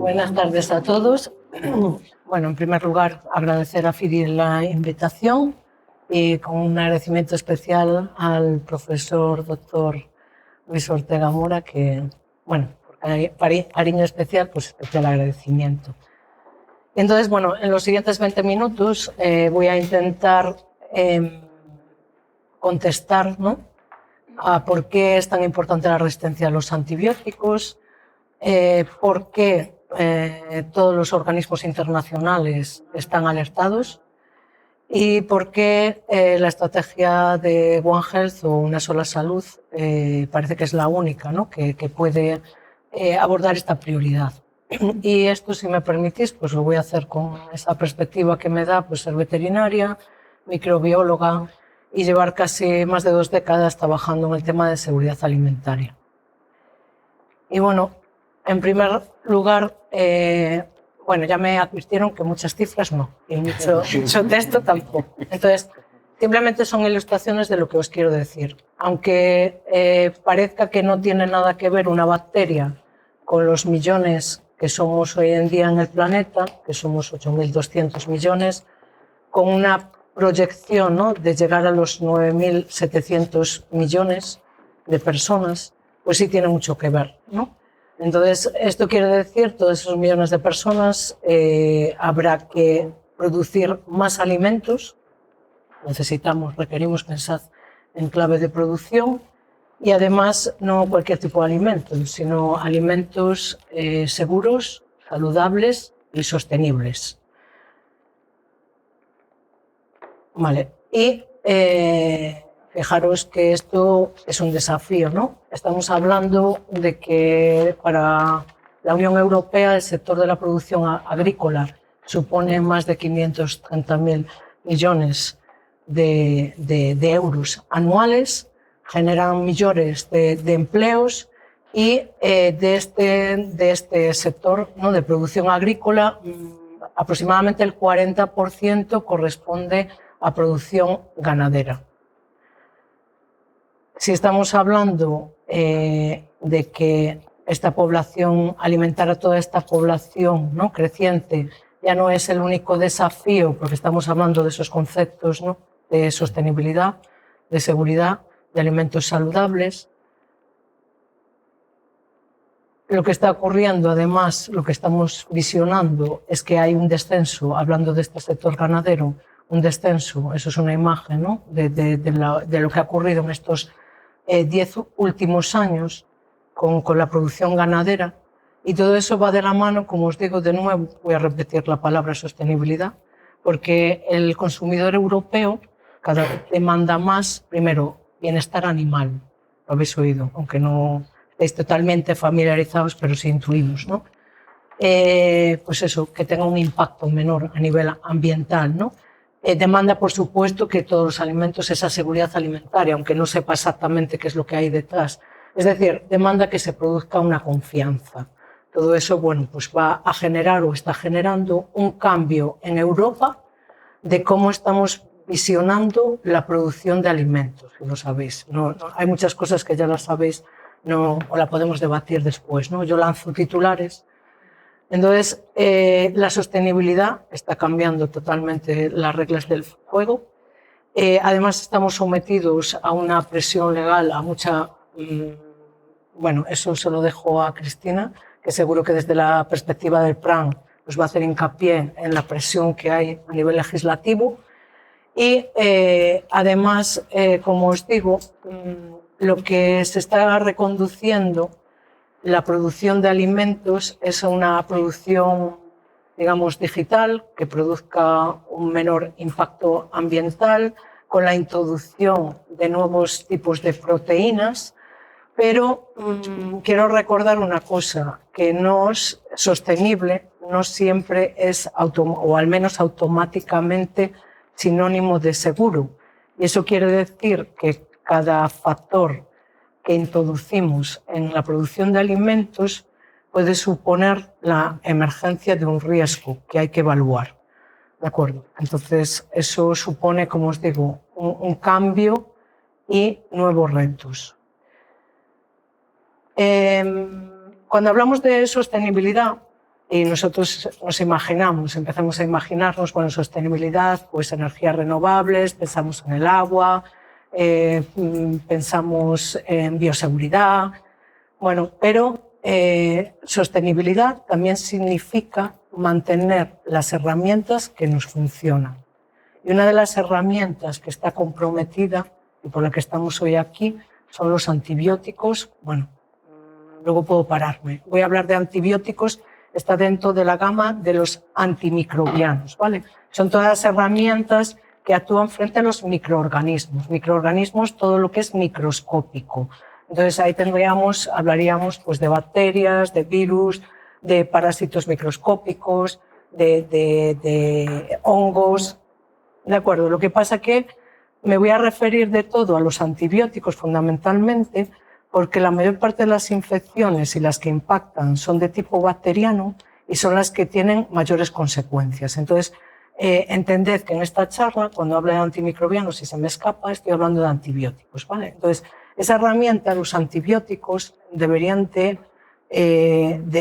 Buenas tardes a todos. Bueno, en primer lugar, agradecer a FIDI la invitación y con un agradecimiento especial al profesor doctor Luis Ortega Mora, que, bueno, por cariño especial, pues especial agradecimiento. Entonces, bueno, en los siguientes 20 minutos voy a intentar contestar, ¿no?, a por qué es tan importante la resistencia a los antibióticos, por qué todos los organismos internacionales están alertados y por qué la estrategia de One Health o Una Sola Salud parece que es la única, ¿no?, que puede abordar esta prioridad. Y esto, si me permitís, pues lo voy a hacer con esa perspectiva que me da, pues, ser veterinaria, microbióloga y llevar casi más de 2 décadas trabajando en el tema de seguridad alimentaria. Y bueno, en primer lugar, bueno, ya me advirtieron que muchas cifras no, y mucho texto tampoco. Entonces, simplemente son ilustraciones de lo que os quiero decir. Aunque parezca que no tiene nada que ver una bacteria con los millones que somos hoy en día en el planeta, que somos 8.200 millones, con una proyección, ¿no?, de llegar a los 9.700 millones de personas, pues sí tiene mucho que ver, ¿no? Entonces, esto quiere decir, todos esos millones de personas, habrá que producir más alimentos, requerimos pensar en clave de producción, y además no cualquier tipo de alimentos, sino alimentos seguros, saludables y sostenibles. Vale. Y fijaros que esto es un desafío, ¿no? Estamos hablando de que para la Unión Europea el sector de la producción agrícola supone más de 530.000 millones de euros anuales, generan millones de empleos y de este sector, ¿no?, de producción agrícola, aproximadamente el 40% corresponde a producción ganadera. Si estamos hablando de que esta población, alimentar a toda esta población, ¿no?, creciente, ya no es el único desafío, porque estamos hablando de esos conceptos, ¿no?, de sostenibilidad, de seguridad, de alimentos saludables. Lo que está ocurriendo, además, lo que estamos visionando, es que hay un descenso, hablando de este sector ganadero, un descenso, eso es una imagen, ¿no?, de lo que ha ocurrido en estos 10 últimos años con la producción ganadera, y todo eso va de la mano, como os digo de nuevo, voy a repetir la palabra sostenibilidad, porque el consumidor europeo cada vez demanda más, primero, bienestar animal, lo habéis oído, aunque no estéis totalmente familiarizados, pero sí intuimos, ¿no? Pues eso, que tenga un impacto menor a nivel ambiental, ¿no? Demanda, por supuesto, que todos los alimentos, esa seguridad alimentaria, aunque no sepa exactamente qué es lo que hay detrás. Es decir, demanda que se produzca una confianza. Todo eso, bueno, pues va a generar o está generando un cambio en Europa de cómo estamos visionando la producción de alimentos, si lo sabéis. Hay muchas cosas que ya las sabéis, o la podemos debatir después, ¿no? Yo lanzo titulares. Entonces, la sostenibilidad está cambiando totalmente las reglas del juego. Además, estamos sometidos a una presión legal, a mucha... bueno, eso se lo dejo a Cristina, que seguro que desde la perspectiva del PRAN pues va a hacer hincapié en la presión que hay a nivel legislativo. Y además, como os digo, lo que se está reconduciendo, la producción de alimentos, es una producción, digamos, digital, que produzca un menor impacto ambiental, con la introducción de nuevos tipos de proteínas, pero quiero recordar una cosa, que no es sostenible, no siempre es, o al menos automáticamente, sinónimo de seguro. Y eso quiere decir que cada factor que introducimos en la producción de alimentos puede suponer la emergencia de un riesgo que hay que evaluar. ¿De acuerdo? Entonces, eso supone, como os digo, un cambio y nuevos retos. Cuando hablamos de sostenibilidad, y nosotros nos imaginamos, empezamos a imaginarnos, bueno, sostenibilidad, pues energías renovables, pensamos en el agua, pensamos en bioseguridad, bueno, pero sostenibilidad también significa mantener las herramientas que nos funcionan. Y una de las herramientas que está comprometida y por la que estamos hoy aquí son los antibióticos. Bueno, luego puedo pararme. Voy a hablar de antibióticos, está dentro de la gama de los antimicrobianos, ¿vale? Son todas las herramientas que actúan frente a los microorganismos. Microorganismos, todo lo que es microscópico. Entonces ahí hablaríamos pues, de bacterias, de virus, de parásitos microscópicos, de hongos. ¿De acuerdo? Lo que pasa que me voy a referir de todo a los antibióticos fundamentalmente porque la mayor parte de las infecciones y las que impactan son de tipo bacteriano y son las que tienen mayores consecuencias. Entonces, entended que en esta charla, cuando hablo de antimicrobianos, si se me escapa, estoy hablando de antibióticos, ¿vale? Entonces, esa herramienta, los antibióticos,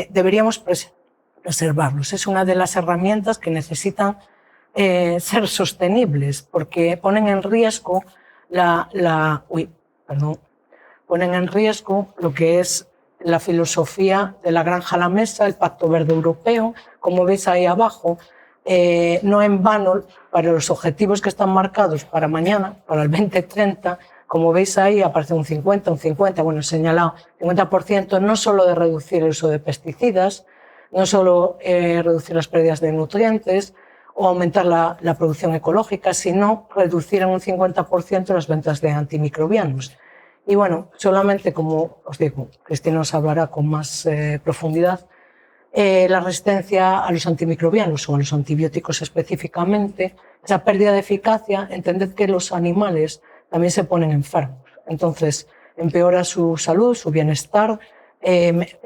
deberíamos preservarlos. Es una de las herramientas que necesitan ser sostenibles, porque ponen en riesgo ponen en riesgo lo que es la filosofía de la granja a la mesa, el Pacto Verde Europeo, como veis ahí abajo, no en vano, para los objetivos que están marcados para mañana, para el 2030, como veis ahí aparece un 50, bueno, señalado 50%, no solo de reducir el uso de pesticidas, no solo reducir las pérdidas de nutrientes, o aumentar la producción ecológica, sino reducir en un 50% las ventas de antimicrobianos. Y bueno, solamente como os digo, Cristina os hablará con más profundidad, la resistencia a los antimicrobianos o a los antibióticos específicamente, esa pérdida de eficacia, entended que los animales también se ponen enfermos. Entonces, empeora su salud, su bienestar,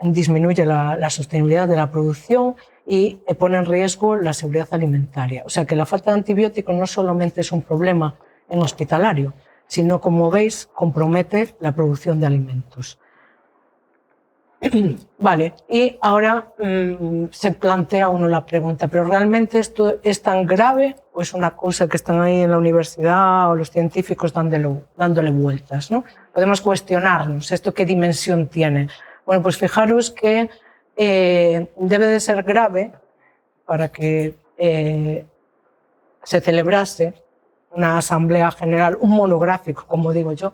disminuye la sostenibilidad de la producción y pone en riesgo la seguridad alimentaria. O sea que la falta de antibióticos no solamente es un problema en hospitalario, sino, como veis, compromete la producción de alimentos. Vale, y ahora se plantea uno la pregunta, ¿pero realmente esto es tan grave o es una cosa que están ahí en la universidad o los científicos dándole vueltas, ¿no? Podemos cuestionarnos, ¿esto qué dimensión tiene? Bueno, pues fijaros que debe de ser grave para que se celebrase una asamblea general, un monográfico, como digo yo,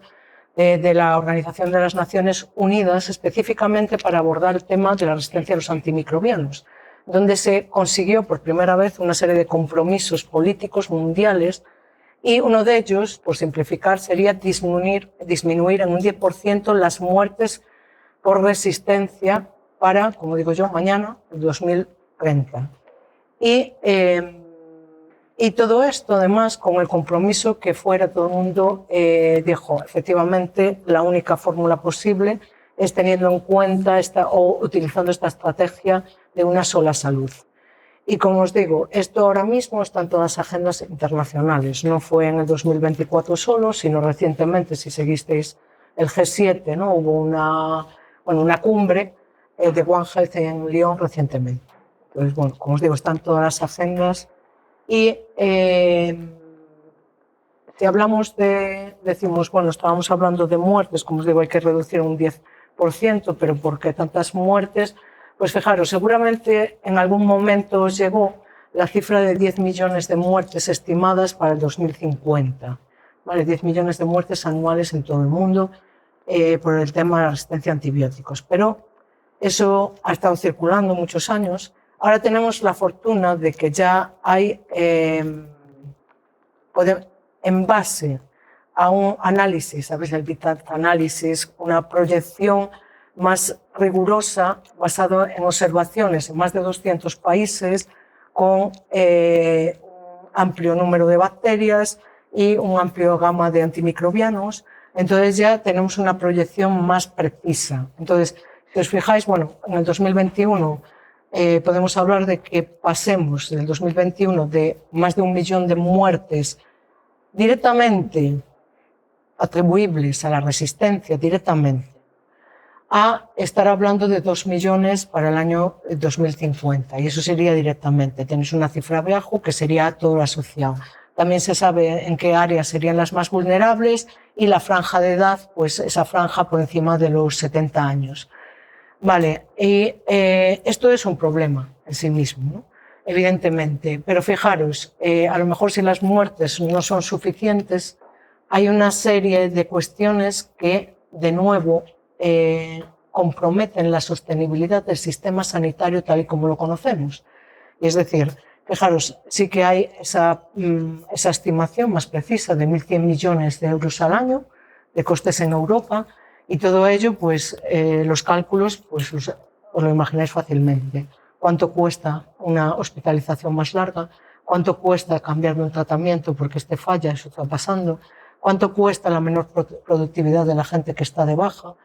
de la Organización de las Naciones Unidas, específicamente para abordar el tema de la resistencia a los antimicrobianos, donde se consiguió por primera vez una serie de compromisos políticos mundiales y uno de ellos, por simplificar, sería disminuir en un 10% las muertes por resistencia para, como digo yo, mañana, el 2030. Y todo esto, además, con el compromiso que fuera todo el mundo dijo, efectivamente, la única fórmula posible es teniendo en cuenta o utilizando esta estrategia de una sola salud. Y como os digo, esto ahora mismo está en todas las agendas internacionales. No fue en el 2024 solo, sino recientemente, si seguisteis el G7, ¿no? Hubo una cumbre de One Health en Lyon recientemente. Entonces, bueno, como os digo, están todas las agendas. Y si hablamos decimos, bueno, estábamos hablando de muertes, como os digo, hay que reducir un 10%, pero ¿por qué tantas muertes? Pues fijaros, seguramente en algún momento os llegó la cifra de 10 millones de muertes estimadas para el 2050. ¿Vale? 10 millones de muertes anuales en todo el mundo por el tema de la resistencia a antibióticos. Pero eso ha estado circulando muchos años. Ahora tenemos la fortuna de que ya hay, en base a un análisis, ¿sabes? El Big Data Análisis, una proyección más rigurosa basado en observaciones en más de 200 países con un amplio número de bacterias y un amplio gama de antimicrobianos. Entonces ya tenemos una proyección más precisa. Entonces, si os fijáis, bueno, en el 2021 podemos hablar de que pasemos del 2021 de más de 1 millón de muertes directamente atribuibles a la resistencia, directamente, a estar hablando de 2 millones para el año 2050. Y eso sería directamente. Tenéis una cifra abajo que sería todo asociado. También se sabe en qué áreas serían las más vulnerables y la franja de edad, pues esa franja por encima de los 70 años. Vale, y esto es un problema en sí mismo, ¿no? Evidentemente. Pero fijaros, a lo mejor si las muertes no son suficientes, hay una serie de cuestiones que, de nuevo, comprometen la sostenibilidad del sistema sanitario tal y como lo conocemos. Y es decir, fijaros, sí que hay esa estimación más precisa de 1.100 millones de euros al año de costes en Europa, y todo ello, pues los cálculos, pues os lo imagináis fácilmente. ¿Cuánto cuesta una hospitalización más larga? ¿Cuánto cuesta cambiar de un tratamiento porque este falla, eso está pasando? ¿Cuánto cuesta la menor productividad de la gente que está de baja?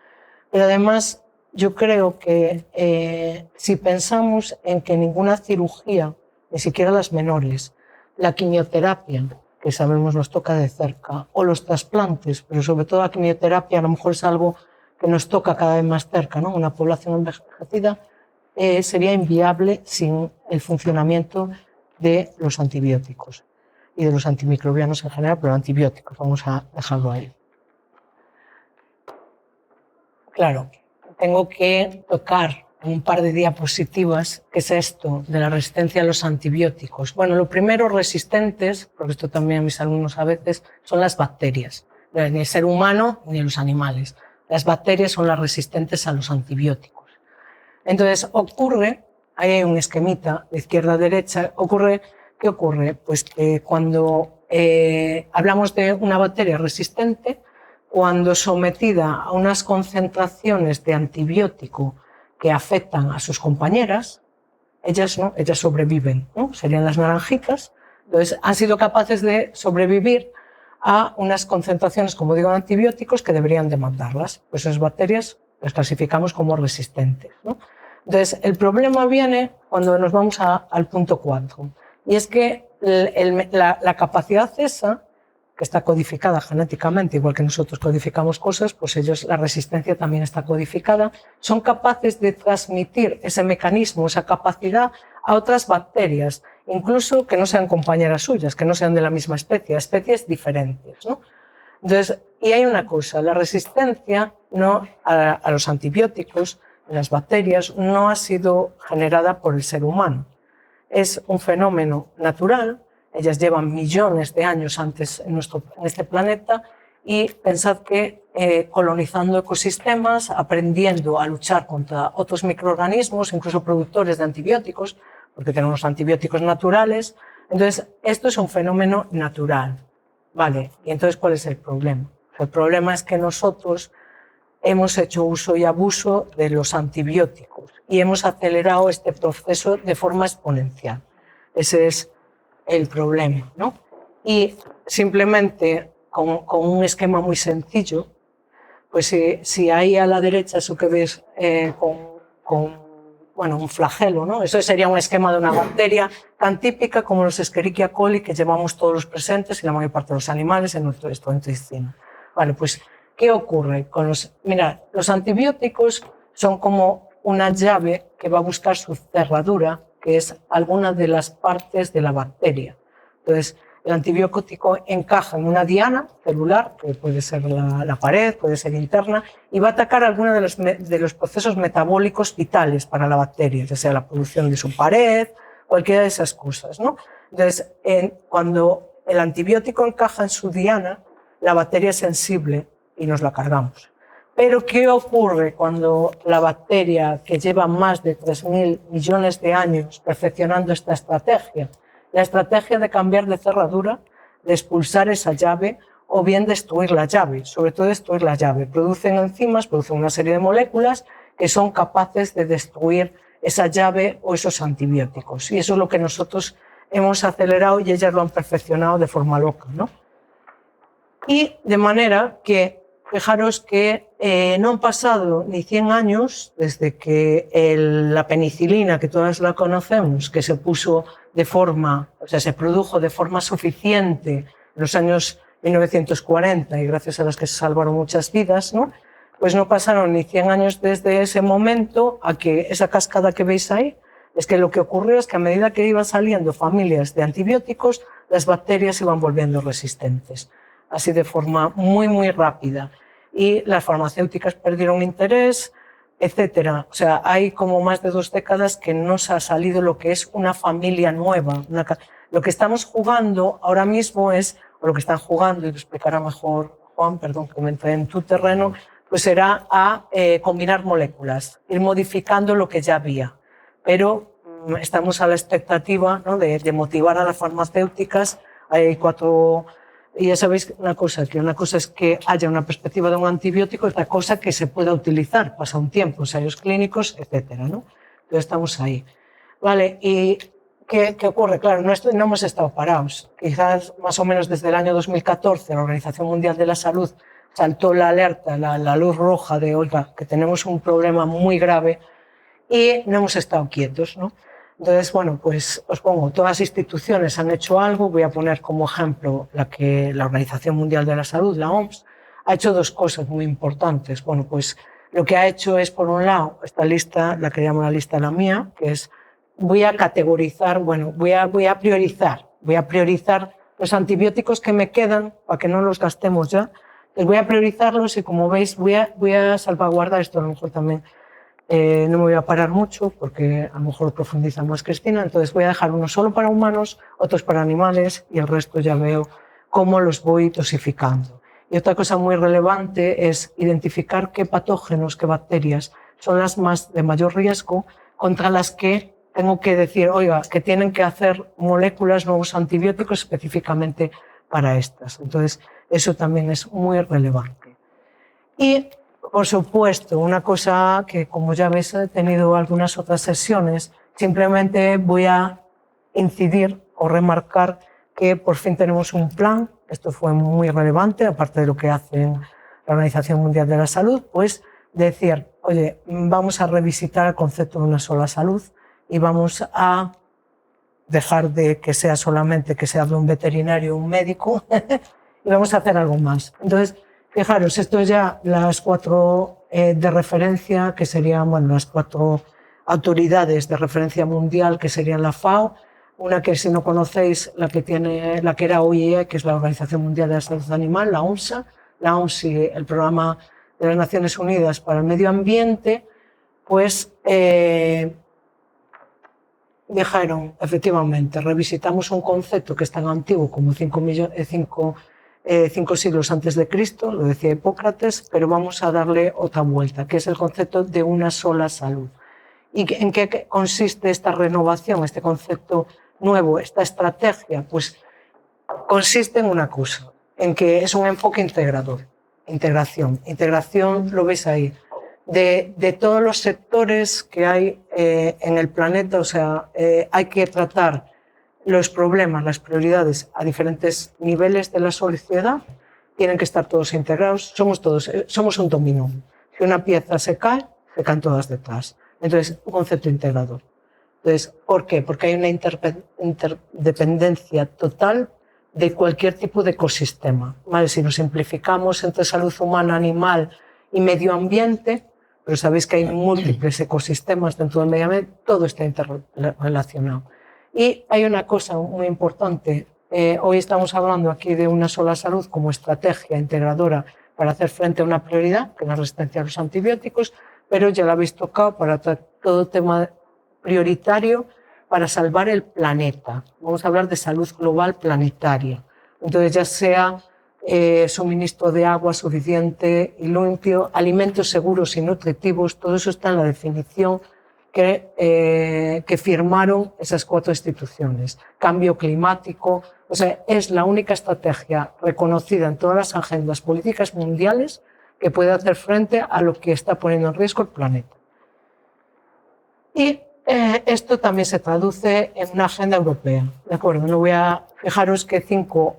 Pero además, yo creo que si pensamos en que ninguna cirugía, ni siquiera las menores, la quimioterapia, que sabemos nos toca de cerca, o los trasplantes, pero sobre todo la quimioterapia a lo mejor es algo que nos toca cada vez más cerca, ¿no? Una población envejecida, sería inviable sin el funcionamiento de los antibióticos y de los antimicrobianos en general, pero antibióticos, vamos a dejarlo ahí. Claro, tengo que tocar un par de diapositivas, ¿qué es esto de la resistencia a los antibióticos? Bueno, lo primero, resistentes, porque esto también a mis alumnos a veces, son las bacterias. Ni el ser humano ni los animales. Las bacterias son las resistentes a los antibióticos. Entonces, ocurre, ahí hay un esquemita de izquierda a derecha, ¿qué ocurre? Pues que cuando hablamos de una bacteria resistente, cuando sometida a unas concentraciones de antibiótico que afectan a sus compañeras, ellas no, ellas sobreviven, ¿no? Serían las naranjitas. Entonces, han sido capaces de sobrevivir a unas concentraciones, como digo, de antibióticos que deberían de matarlas. Pues esas bacterias las clasificamos como resistentes, ¿no? Entonces, el problema viene cuando nos vamos al punto 4. Y es que la capacidad esa, que está codificada genéticamente, igual que nosotros codificamos cosas, pues ellos, la resistencia también está codificada, son capaces de transmitir ese mecanismo, esa capacidad a otras bacterias, incluso que no sean compañeras suyas, que no sean de la misma especie, especies diferentes, ¿no? Entonces, y hay una cosa, la resistencia no a los antibióticos, las bacterias, no ha sido generada por el ser humano. Es un fenómeno natural. Ellas llevan millones de años antes en este planeta y pensad que colonizando ecosistemas, aprendiendo a luchar contra otros microorganismos, incluso productores de antibióticos, porque tenemos antibióticos naturales. Entonces, esto es un fenómeno natural. Vale, y entonces, ¿cuál es el problema? El problema es que nosotros hemos hecho uso y abuso de los antibióticos y hemos acelerado este proceso de forma exponencial. Ese es el problema, ¿no? Y simplemente con un esquema muy sencillo, pues si ahí a la derecha eso que ves bueno, un flagelo, ¿no? Eso sería un esquema de una bacteria tan típica como los Escherichia coli que llevamos todos los presentes y la mayor parte de los animales en nuestro intestino. Vale, pues, ¿qué ocurre con mirad, los antibióticos son como una llave que va a buscar su cerradura, que es alguna de las partes de la bacteria. Entonces, el antibiótico encaja en una diana celular, que puede ser la pared, puede ser interna, y va a atacar alguno de los procesos metabólicos vitales para la bacteria, ya sea la producción de su pared, cualquiera de esas cosas, ¿no? Entonces, cuando el antibiótico encaja en su diana, la bacteria es sensible y nos la cargamos. Pero, ¿qué ocurre cuando la bacteria, que lleva más de 3.000 millones de años perfeccionando esta estrategia, la estrategia de cambiar de cerradura, de expulsar esa llave o bien destruir la llave, sobre todo destruir la llave? Producen enzimas, producen una serie de moléculas que son capaces de destruir esa llave o esos antibióticos. Y eso es lo que nosotros hemos acelerado y ellas lo han perfeccionado de forma loca, ¿no? Y de manera que, fijaros que no han pasado ni 100 años desde que la penicilina, que todas la conocemos, que se puso de forma, o sea, se produjo de forma suficiente en los años 1940 y gracias a las que se salvaron muchas vidas, ¿no? pues no pasaron ni 100 años desde ese momento a que esa cascada que veis ahí, es que lo que ocurrió es que a medida que iban saliendo familias de antibióticos, las bacterias se iban volviendo resistentes, así de forma muy, muy rápida. Y las farmacéuticas perdieron interés, etcétera. O sea, hay como más de 2 décadas que no se ha salido lo que es una familia nueva. Lo que estamos jugando ahora mismo es, o lo que están jugando, y lo explicará mejor Juan, perdón que me entré en tu terreno, pues será a combinar moléculas, ir modificando lo que ya había. Pero estamos a la expectativa, ¿no?, de motivar a las farmacéuticas. Hay 4... Y ya sabéis una cosa es que haya una perspectiva de un antibiótico, otra cosa que se pueda utilizar, pasa un tiempo, ensayos clínicos, etcétera, ¿no? Entonces estamos ahí. Vale, ¿y qué ocurre? Claro, no hemos estado parados. Quizás más o menos desde el año 2014 la Organización Mundial de la Salud saltó la alerta, la luz roja de, oiga, que tenemos un problema muy grave y no hemos estado quietos, ¿no? Entonces, bueno, pues os pongo, todas las instituciones han hecho algo. Voy a poner como ejemplo la Organización Mundial de la Salud, la OMS, ha hecho 2 cosas muy importantes. Bueno, pues lo que ha hecho es, por un lado, esta lista, la que llamo la lista la mía, que es, voy a categorizar, bueno, voy a priorizar los antibióticos que me quedan para que no los gastemos ya. Entonces voy a priorizarlos y, como veis, voy a salvaguardar esto, a lo mejor también. No me voy a parar mucho porque a lo mejor profundiza más Cristina, entonces voy a dejar unos solo para humanos, otros para animales y el resto ya veo cómo los voy dosificando. Y otra cosa muy relevante es identificar qué patógenos, qué bacterias son las de mayor riesgo, contra las que tengo que decir, oiga, que tienen que hacer moléculas, nuevos antibióticos específicamente para estas. Entonces, eso también es muy relevante. Y, por supuesto, una cosa que, como ya veis, he tenido algunas otras sesiones, simplemente voy a incidir o remarcar que por fin tenemos un plan. Esto fue muy relevante, aparte de lo que hace la Organización Mundial de la Salud, pues decir, oye, vamos a revisitar el concepto de una sola salud y vamos a dejar de que sea solamente que se hable un veterinario o un médico y vamos a hacer algo más. Entonces, fijaros, esto es ya las 4 de referencia, que serían, bueno, las 4 autoridades de referencia mundial, que serían la FAO, una que, si no conocéis, la que era OIE, que es la Organización Mundial de la Salud Animal, la OMSA, la OMS y el Programa de las Naciones Unidas para el Medio Ambiente, pues dijeron, efectivamente, revisitamos un concepto que es tan antiguo como 5 siglos antes de Cristo, lo decía Hipócrates, pero vamos a darle otra vuelta, que es el concepto de una sola salud. ¿Y en qué consiste esta renovación, este concepto nuevo, esta estrategia? Pues consiste en una cosa, en que es un enfoque integrador, integración, lo veis ahí, de todos los sectores que hay en el planeta. O sea, hay que tratar los problemas, las prioridades a diferentes niveles de la sociedad, tienen que estar todos integrados, somos un dominó. Si una pieza se caen todas detrás. Entonces, un concepto integrador. Entonces, ¿por qué? Porque hay una interdependencia total de cualquier tipo de ecosistema. ¿Vale? Si lo simplificamos entre salud humana, animal y medio ambiente, pero sabéis que hay múltiples ecosistemas dentro del medio ambiente, todo está interrelacionado. Y hay una cosa muy importante. Hoy estamos hablando aquí de una sola salud como estrategia integradora para hacer frente a una prioridad, que es la resistencia a los antibióticos, pero ya lo habéis tocado para todo tema prioritario para salvar el planeta. Vamos a hablar de salud global planetaria. Entonces, ya sea suministro de agua suficiente y limpio, alimentos seguros y nutritivos, todo eso está en la definición que firmaron esas 4 instituciones. Cambio climático, o sea, es la única estrategia reconocida en todas las agendas políticas mundiales que puede hacer frente a lo que está poniendo en riesgo el planeta. Y esto también se traduce en una agenda europea, ¿de acuerdo? No voy a fijaros que 5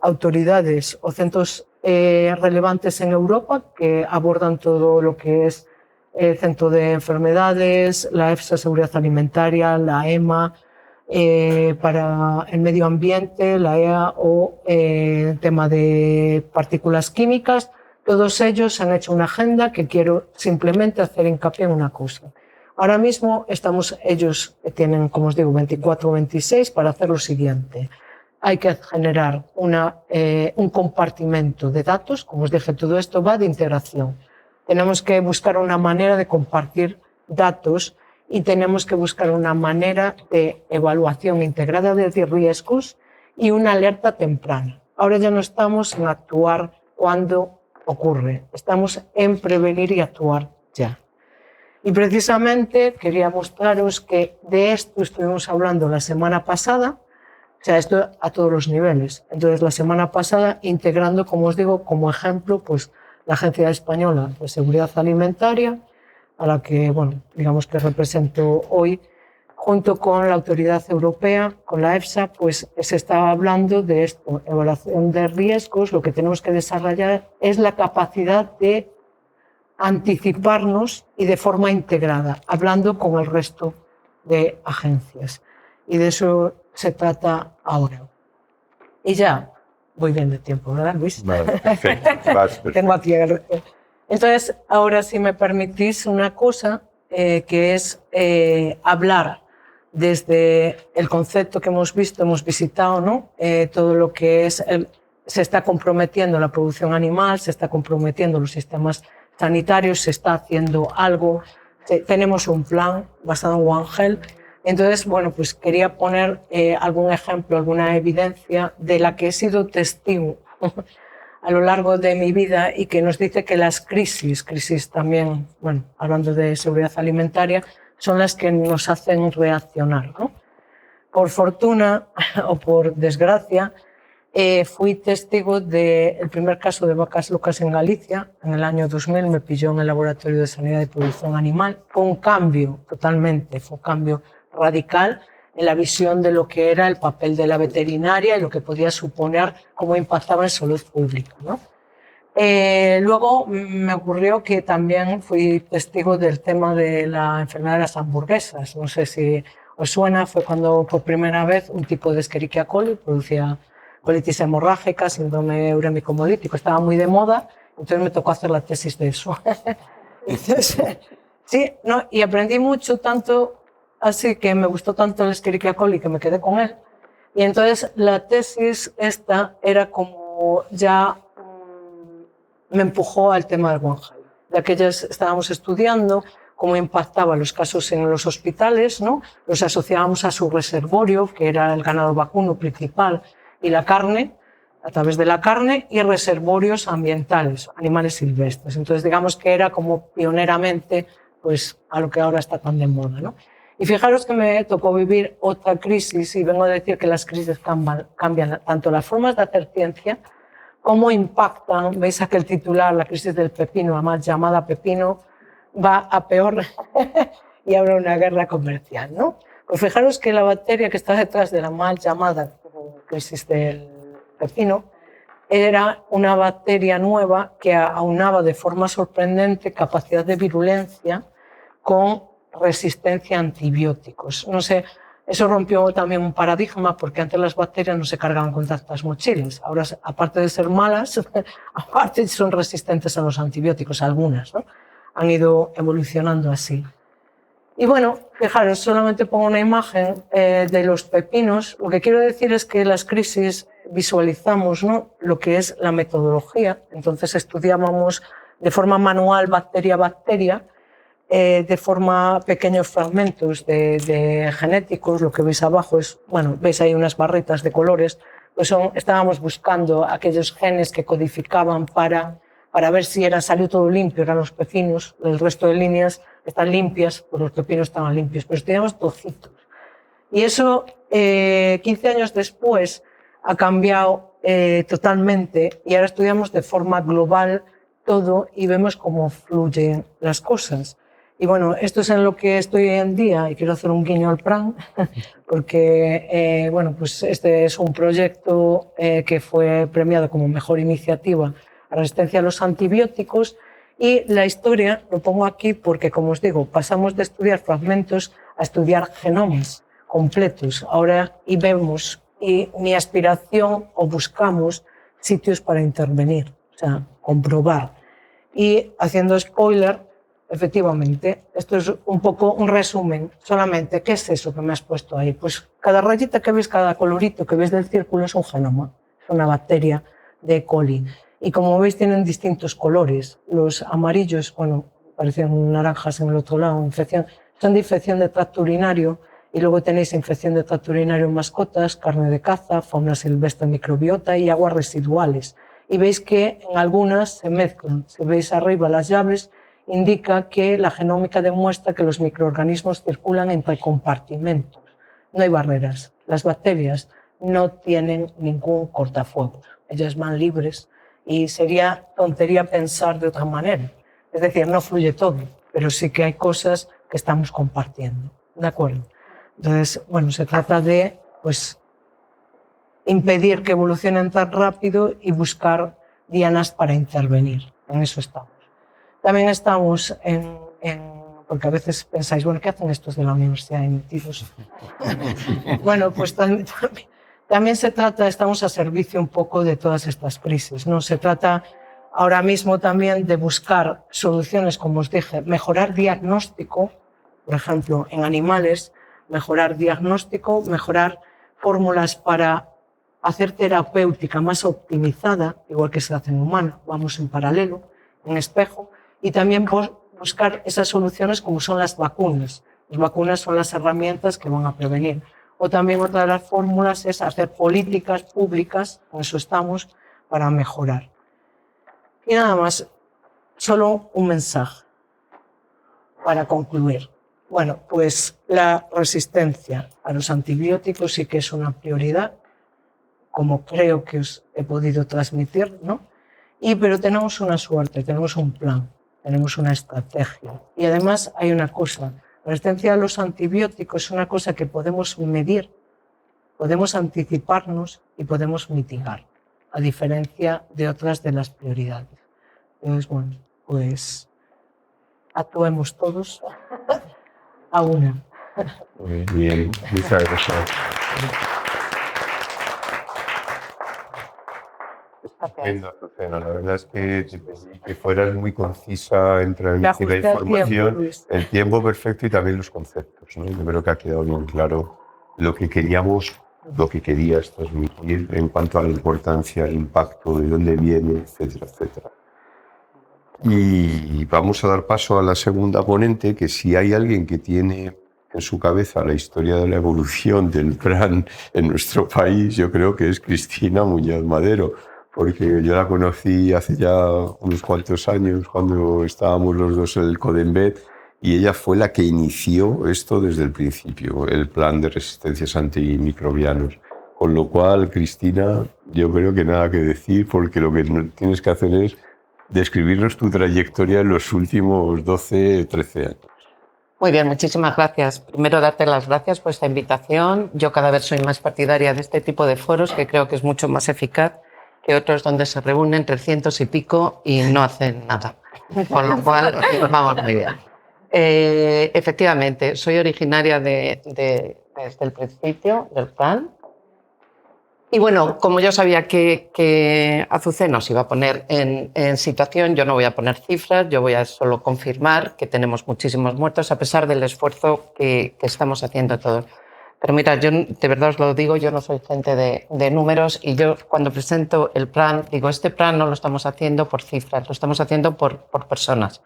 autoridades o centros relevantes en Europa que abordan todo lo que es el Centro de Enfermedades, la EFSA, Seguridad Alimentaria, la EMA, para el medio ambiente, la EA, o el tema de partículas químicas, Todos ellos han hecho una agenda que quiero simplemente hacer hincapié en una cosa. Ahora mismo ellos tienen, como os digo, 24 o 26 para hacer lo siguiente. Hay que generar un compartimento de datos. Como os dije, todo esto va de integración. Tenemos que buscar una manera de compartir datos y tenemos que buscar una manera de evaluación integrada de riesgos y una alerta temprana. Ahora ya no estamos en actuar cuando ocurre, estamos en prevenir y actuar ya. Y precisamente quería mostraros que de esto estuvimos hablando la semana pasada, o sea, esto a todos los niveles. Entonces, la semana pasada, integrando, como os digo, como ejemplo, pues la Agencia Española de Seguridad Alimentaria, a la que, bueno, digamos que represento hoy, junto con la Autoridad Europea, con la EFSA, pues se estaba hablando de esto, evaluación de riesgos. Lo que tenemos que desarrollar es la capacidad de anticiparnos y de forma integrada, hablando con el resto de agencias. Y de eso se trata ahora. Y ya voy bien de tiempo, ¿verdad, Luis? Vale, perfecto. Tengo aquí Entonces, ahora si me permitís una cosa, que es hablar desde el concepto que hemos visto, hemos visitado, ¿no? Todo lo que es, se está comprometiendo la producción animal, se está comprometiendo los sistemas sanitarios, se está haciendo algo, tenemos un plan basado en One Health. Entonces, bueno, pues quería poner algún ejemplo, alguna evidencia de la que he sido testigo a lo largo de mi vida y que nos dice que las crisis también, bueno, hablando de seguridad alimentaria, son las que nos hacen reaccionar, ¿no? Por fortuna o por desgracia, fui testigo del primer caso de vacas locas en Galicia. En el año 2000 me pilló en el Laboratorio de Sanidad y Producción Animal. Fue un cambio totalmente, fue un cambio radical en la visión de lo que era el papel de la veterinaria y lo que podía suponer cómo impactaba en salud pública, ¿no? Luego me ocurrió que también fui testigo del tema de la enfermedad de las hamburguesas. No sé si os suena, fue cuando por primera vez un tipo de Escherichia coli producía colitis hemorrágica, síndrome urémico hemolítico. Estaba muy de moda, entonces me tocó hacer la tesis de eso. Entonces, sí, no, y aprendí mucho, tanto así que me gustó tanto el Escherichia coli que me quedé con él. Y entonces la tesis esta era como ya me empujó al tema del One Health. De aquellas estábamos estudiando cómo impactaba los casos en los hospitales, ¿no? Los asociábamos a su reservorio, que era el ganado vacuno principal, y la carne, a través de la carne, y reservorios ambientales, animales silvestres. Entonces, digamos que era como pioneramente pues, a lo que ahora está tan de moda, ¿no? Y fijaros que me tocó vivir otra crisis, y vengo a decir que las crisis cambian tanto las formas de hacer ciencia, cómo impactan. Veis aquel titular, la crisis del pepino, la mal llamada pepino, va a peor y habrá una guerra comercial, ¿no? Pues fijaros que la bacteria que está detrás de la mal llamada crisis del pepino era una bacteria nueva que aunaba de forma sorprendente capacidad de virulencia con resistencia a antibióticos. No sé, eso rompió también un paradigma, porque antes las bacterias no se cargaban con tantas mochilas. Ahora, aparte de ser malas, aparte son resistentes a los antibióticos, algunas, ¿no? Han ido evolucionando así. Y bueno, fijaros, solamente pongo una imagen de los pepinos. Lo que quiero decir es que las crisis visualizamos, ¿no?, lo que es la metodología. Entonces estudiábamos de forma manual, bacteria a bacteria, de forma pequeños fragmentos de genéticos. Lo que veis abajo es, bueno, veis ahí unas barritas de colores, pues estábamos buscando aquellos genes que codificaban para ver si salió todo limpio, eran los pepinos. El resto de líneas están limpias, pues los pepinos estaban limpios, pero estudiamos trocitos. Y eso, 15 años después, ha cambiado totalmente, y ahora estudiamos de forma global todo y vemos cómo fluyen las cosas. Y bueno, esto es en lo que estoy hoy en día, y quiero hacer un guiño al plan, porque bueno, pues este es un proyecto que fue premiado como mejor iniciativa a resistencia a los antibióticos. Y la historia lo pongo aquí porque, como os digo, pasamos de estudiar fragmentos a estudiar genomas completos ahora, y vemos, y mi aspiración, o buscamos sitios para intervenir, o sea, comprobar Y haciendo spoiler, efectivamente, esto es un poco un resumen solamente. ¿Qué es eso que me has puesto ahí? Pues cada rayita que ves, cada colorito que ves del círculo es un genoma, es una bacteria de E. coli. Y como veis tienen distintos colores. Los amarillos, bueno, parecen naranjas en el otro lado, son de infección de tracto urinario, y luego tenéis infección de tracto urinario en mascotas, carne de caza, fauna silvestre, microbiota y aguas residuales. Y veis que en algunas se mezclan. Si veis arriba las llaves, indica que la genómica demuestra que los microorganismos circulan entre compartimentos. No hay barreras. Las bacterias no tienen ningún cortafuegos. Ellas van libres y sería tontería pensar de otra manera. Es decir, no fluye todo, pero sí que hay cosas que estamos compartiendo. ¿De acuerdo? Entonces, bueno, se trata de pues, impedir que evolucionen tan rápido y buscar dianas para intervenir. En eso estamos. También estamos porque a veces pensáis, bueno, ¿qué hacen estos de la universidad metidos? Bueno, pues también se trata, estamos a servicio un poco de todas estas crisis, ¿no? Se trata ahora mismo también de buscar soluciones, como os dije, mejorar diagnóstico, por ejemplo, en animales, mejorar diagnóstico, mejorar fórmulas para hacer terapéutica más optimizada, igual que se hace en humano, vamos en paralelo, en espejo, y también buscar esas soluciones como son las vacunas. Las vacunas son las herramientas que van a prevenir. O también otra de las fórmulas es hacer políticas públicas, en eso estamos, para mejorar. Y nada más, solo un mensaje para concluir. Bueno, pues la resistencia a los antibióticos sí que es una prioridad, como creo que os he podido transmitir, ¿no? Pero tenemos una suerte, tenemos un plan, tenemos una estrategia. Y además hay una cosa, la resistencia a los antibióticos es una cosa que podemos medir, podemos anticiparnos y podemos mitigar, a diferencia de otras de las prioridades. Entonces, bueno, pues actuemos todos a una. Muy bien, muchas gracias. Estupendo, Azucena. La verdad es que te pedí que fueras muy concisa en transmitir la información, el tiempo perfecto y también los conceptos, ¿no? Yo creo que ha quedado bien claro lo que queríamos, lo que querías transmitir en cuanto a la importancia, el impacto, de dónde viene, etcétera, etcétera. Y vamos a dar paso a la segunda ponente, que si hay alguien que tiene en su cabeza la historia de la evolución del PRAN en nuestro país, yo creo que es Cristina Muñoz Madero, porque yo la conocí hace ya unos cuantos años cuando estábamos los dos en el CODENBET, y ella fue la que inició esto desde el principio, el plan de resistencias antimicrobianos. Con lo cual, Cristina, yo creo que nada que decir, porque lo que tienes que hacer es describirnos tu trayectoria en los últimos 12, 13 años. Muy bien, muchísimas gracias. Primero, darte las gracias por esta invitación. Yo cada vez soy más partidaria de este tipo de foros, que creo que es mucho más eficaz que otros donde se reúnen 300 y pico y no hacen nada. Con lo cual, vamos muy bien. Efectivamente, soy originaria desde el principio del plan. Y bueno, como yo sabía que Azucena se iba a poner en situación, yo no voy a poner cifras, yo voy a solo confirmar que tenemos muchísimos muertos a pesar del esfuerzo que estamos haciendo todos. Pero mira, yo de verdad os lo digo, yo no soy gente de números, y yo cuando presento el plan, digo, este plan no lo estamos haciendo por cifras, lo estamos haciendo por personas.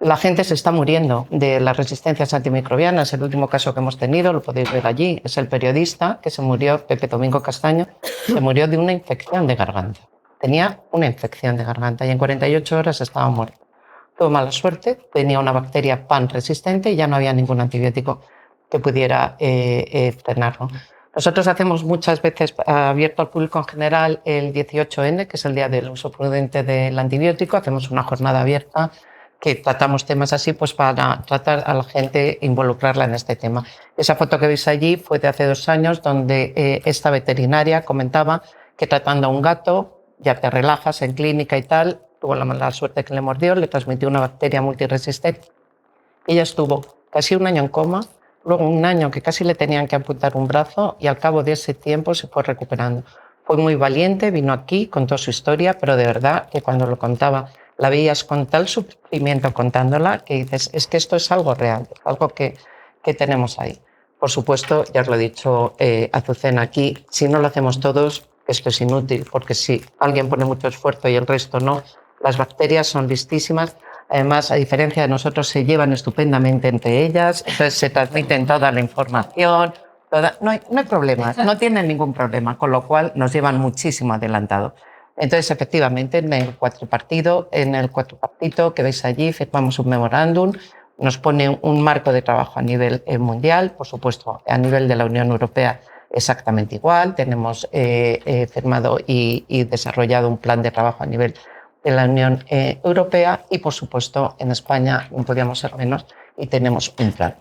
La gente se está muriendo de las resistencias antimicrobianas. El último caso que hemos tenido, lo podéis ver allí, es el periodista que se murió, Pepe Domingo Castaño, se murió de una infección de garganta. Tenía una infección de garganta y en 48 horas estaba muerto. Tuvo mala suerte, tenía una bacteria PAN resistente y ya no había ningún antibiótico que pudiera frenarlo. Nosotros hacemos muchas veces abierto al público en general el 18N, que es el día del uso prudente del antibiótico. Hacemos una jornada abierta que tratamos temas así, pues para tratar a la gente, involucrarla en este tema. Esa foto que veis allí fue de hace 2 años, donde esta veterinaria comentaba que tratando a un gato, ya te relajas en clínica y tal, tuvo la mala suerte que le mordió, le transmitió una bacteria multiresistente. Ella estuvo casi 1 año en coma, luego 1 año que casi le tenían que amputar un brazo, y al cabo de ese tiempo se fue recuperando. Fue muy valiente, vino aquí, contó su historia, pero de verdad que cuando lo contaba la veías con tal sufrimiento contándola que dices, es que esto es algo real, algo que tenemos ahí. Por supuesto, ya os lo he dicho Azucena aquí, si no lo hacemos todos, esto es inútil, porque si alguien pone mucho esfuerzo y el resto no, las bacterias son listísimas. Además, a diferencia de nosotros, se llevan estupendamente entre ellas, entonces se transmiten toda la información, no hay problemas, no tienen ningún problema, con lo cual nos llevan muchísimo adelantado. Entonces, efectivamente, en el cuatripartito que veis allí, firmamos un memorándum, nos pone un marco de trabajo a nivel mundial, por supuesto, a nivel de la Unión Europea exactamente igual. Tenemos firmado y desarrollado un plan de trabajo a nivel de la Unión Europea y, por supuesto, en España no podíamos ser menos y tenemos un plan.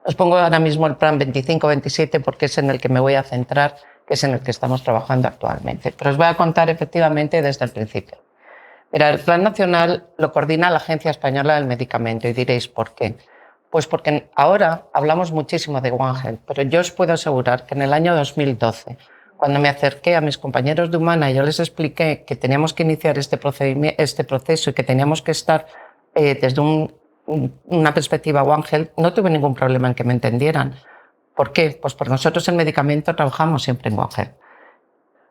Os pongo ahora mismo el plan 25-27 porque es en el que me voy a centrar, que es en el que estamos trabajando actualmente. Pero os voy a contar efectivamente desde el principio. Mira, el Plan Nacional lo coordina la Agencia Española del Medicamento y diréis, ¿por qué? Pues porque ahora hablamos muchísimo de One Health, pero yo os puedo asegurar que en el año 2012, cuando me acerqué a mis compañeros de Humana y yo les expliqué que teníamos que iniciar este proceso y que teníamos que estar desde una perspectiva One Health, no tuve ningún problema en que me entendieran. ¿Por qué? Pues porque nosotros en medicamento trabajamos siempre en One Health.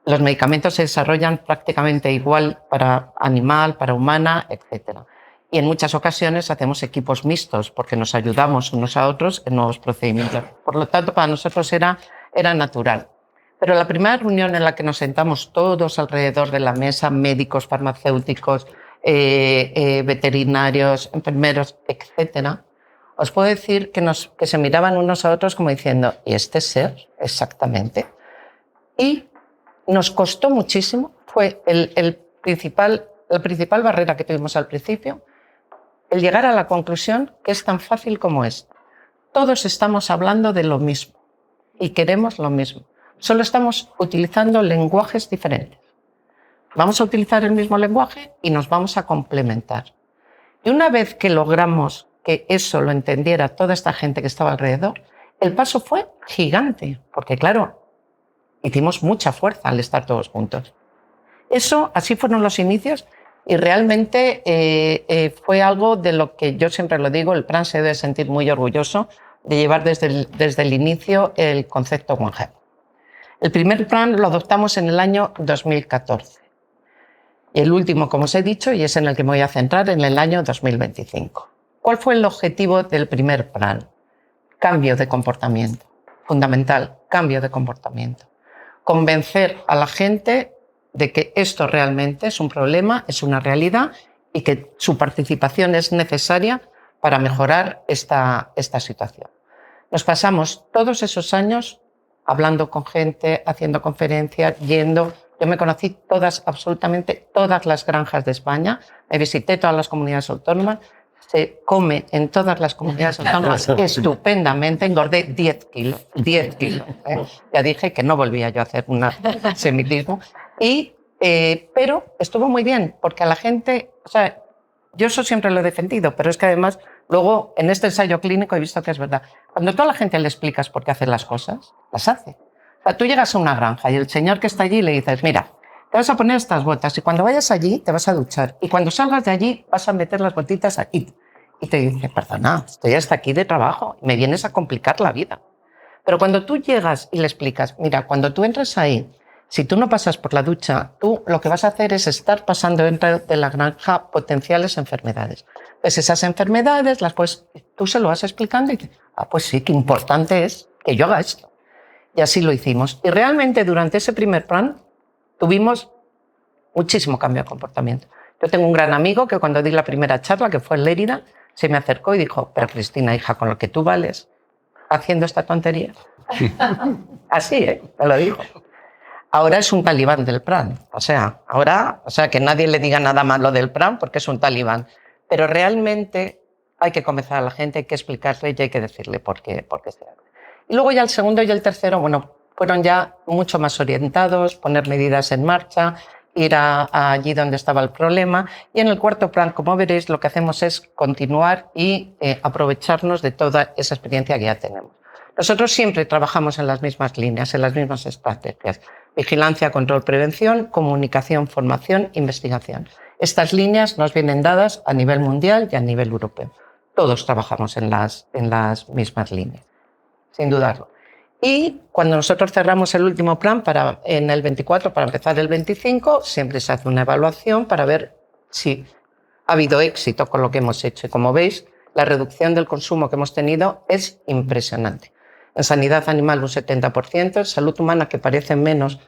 Los medicamentos se desarrollan prácticamente igual para animal, para humana, etc. Y en muchas ocasiones hacemos equipos mixtos porque nos ayudamos unos a otros en nuevos procedimientos. Por lo tanto, para nosotros era natural. Pero la primera reunión en la que nos sentamos todos alrededor de la mesa, médicos, farmacéuticos, veterinarios, enfermeros, etc., os puedo decir que se miraban unos a otros como diciendo, ¿y este ser exactamente? Y nos costó muchísimo, fue la principal barrera que tuvimos al principio, el llegar a la conclusión que es tan fácil como esto. Todos estamos hablando de lo mismo y queremos lo mismo. Solo estamos utilizando lenguajes diferentes. Vamos a utilizar el mismo lenguaje y nos vamos a complementar. Y una vez que logramos que eso lo entendiera toda esta gente que estaba alrededor, el paso fue gigante, porque claro, hicimos mucha fuerza al estar todos juntos. Así fueron los inicios y realmente fue algo de lo que yo siempre lo digo, el plan se debe sentir muy orgulloso de llevar desde el inicio el concepto One Health. El primer plan lo adoptamos en el año 2014. Y el último, como os he dicho, y es en el que me voy a centrar, en el año 2025. ¿Cuál fue el objetivo del primer plan? Cambio de comportamiento. Fundamental, cambio de comportamiento. Convencer a la gente de que esto realmente es un problema, es una realidad y que su participación es necesaria para mejorar esta situación. Nos pasamos todos esos años hablando con gente, haciendo conferencias, yendo. Yo me conocí absolutamente todas las granjas de España, me visité todas las comunidades autónomas, se come en todas las comunidades autónomas estupendamente, engordé 10 kilos. Ya dije que no volvía yo a hacer un semitismo. Pero estuvo muy bien, porque a la gente, o sea, yo eso siempre lo he defendido, pero es que además luego en este ensayo clínico he visto que es verdad. Cuando tú a la gente le explicas por qué hace las cosas, las hace. O sea, tú llegas a una granja y el señor que está allí le dices, mira, te vas a poner estas botas y cuando vayas allí te vas a duchar y cuando salgas de allí vas a meter las botitas aquí. Y te dice, perdona, estoy hasta aquí de trabajo, me vienes a complicar la vida. Pero cuando tú llegas y le explicas, mira, cuando tú entras ahí, si tú no pasas por la ducha, tú lo que vas a hacer es estar pasando dentro de la granja potenciales enfermedades. Pues esas enfermedades, tú se lo vas explicando y dices, pues sí, qué importante es que yo haga esto. Y así lo hicimos. Y realmente durante ese primer plan tuvimos muchísimo cambio de comportamiento. Yo tengo un gran amigo que cuando di la primera charla, que fue en Lérida, se me acercó y dijo, pero Cristina, hija, con lo que tú vales haciendo esta tontería. Así, me lo dijo. Ahora es un talibán del plan. O sea, que nadie le diga nada malo del plan porque es un talibán. Pero realmente hay que convencer a la gente, hay que explicarle y hay que decirle por qué se hace. Y luego ya el segundo y el tercero, bueno, fueron ya mucho más orientados, poner medidas en marcha, ir allí donde estaba el problema. Y en el cuarto plan, como veréis, lo que hacemos es continuar y aprovecharnos de toda esa experiencia que ya tenemos. Nosotros siempre trabajamos en las mismas líneas, en las mismas estrategias. Vigilancia, control, prevención, comunicación, formación, investigación. Estas líneas nos vienen dadas a nivel mundial y a nivel europeo. Todos trabajamos en las mismas líneas, sin dudarlo. Y cuando nosotros cerramos el último plan en el 24 para empezar el 25, siempre se hace una evaluación para ver si ha habido éxito con lo que hemos hecho. Y como veis, la reducción del consumo que hemos tenido es impresionante. En sanidad animal un 70%, en salud humana, que parece menos,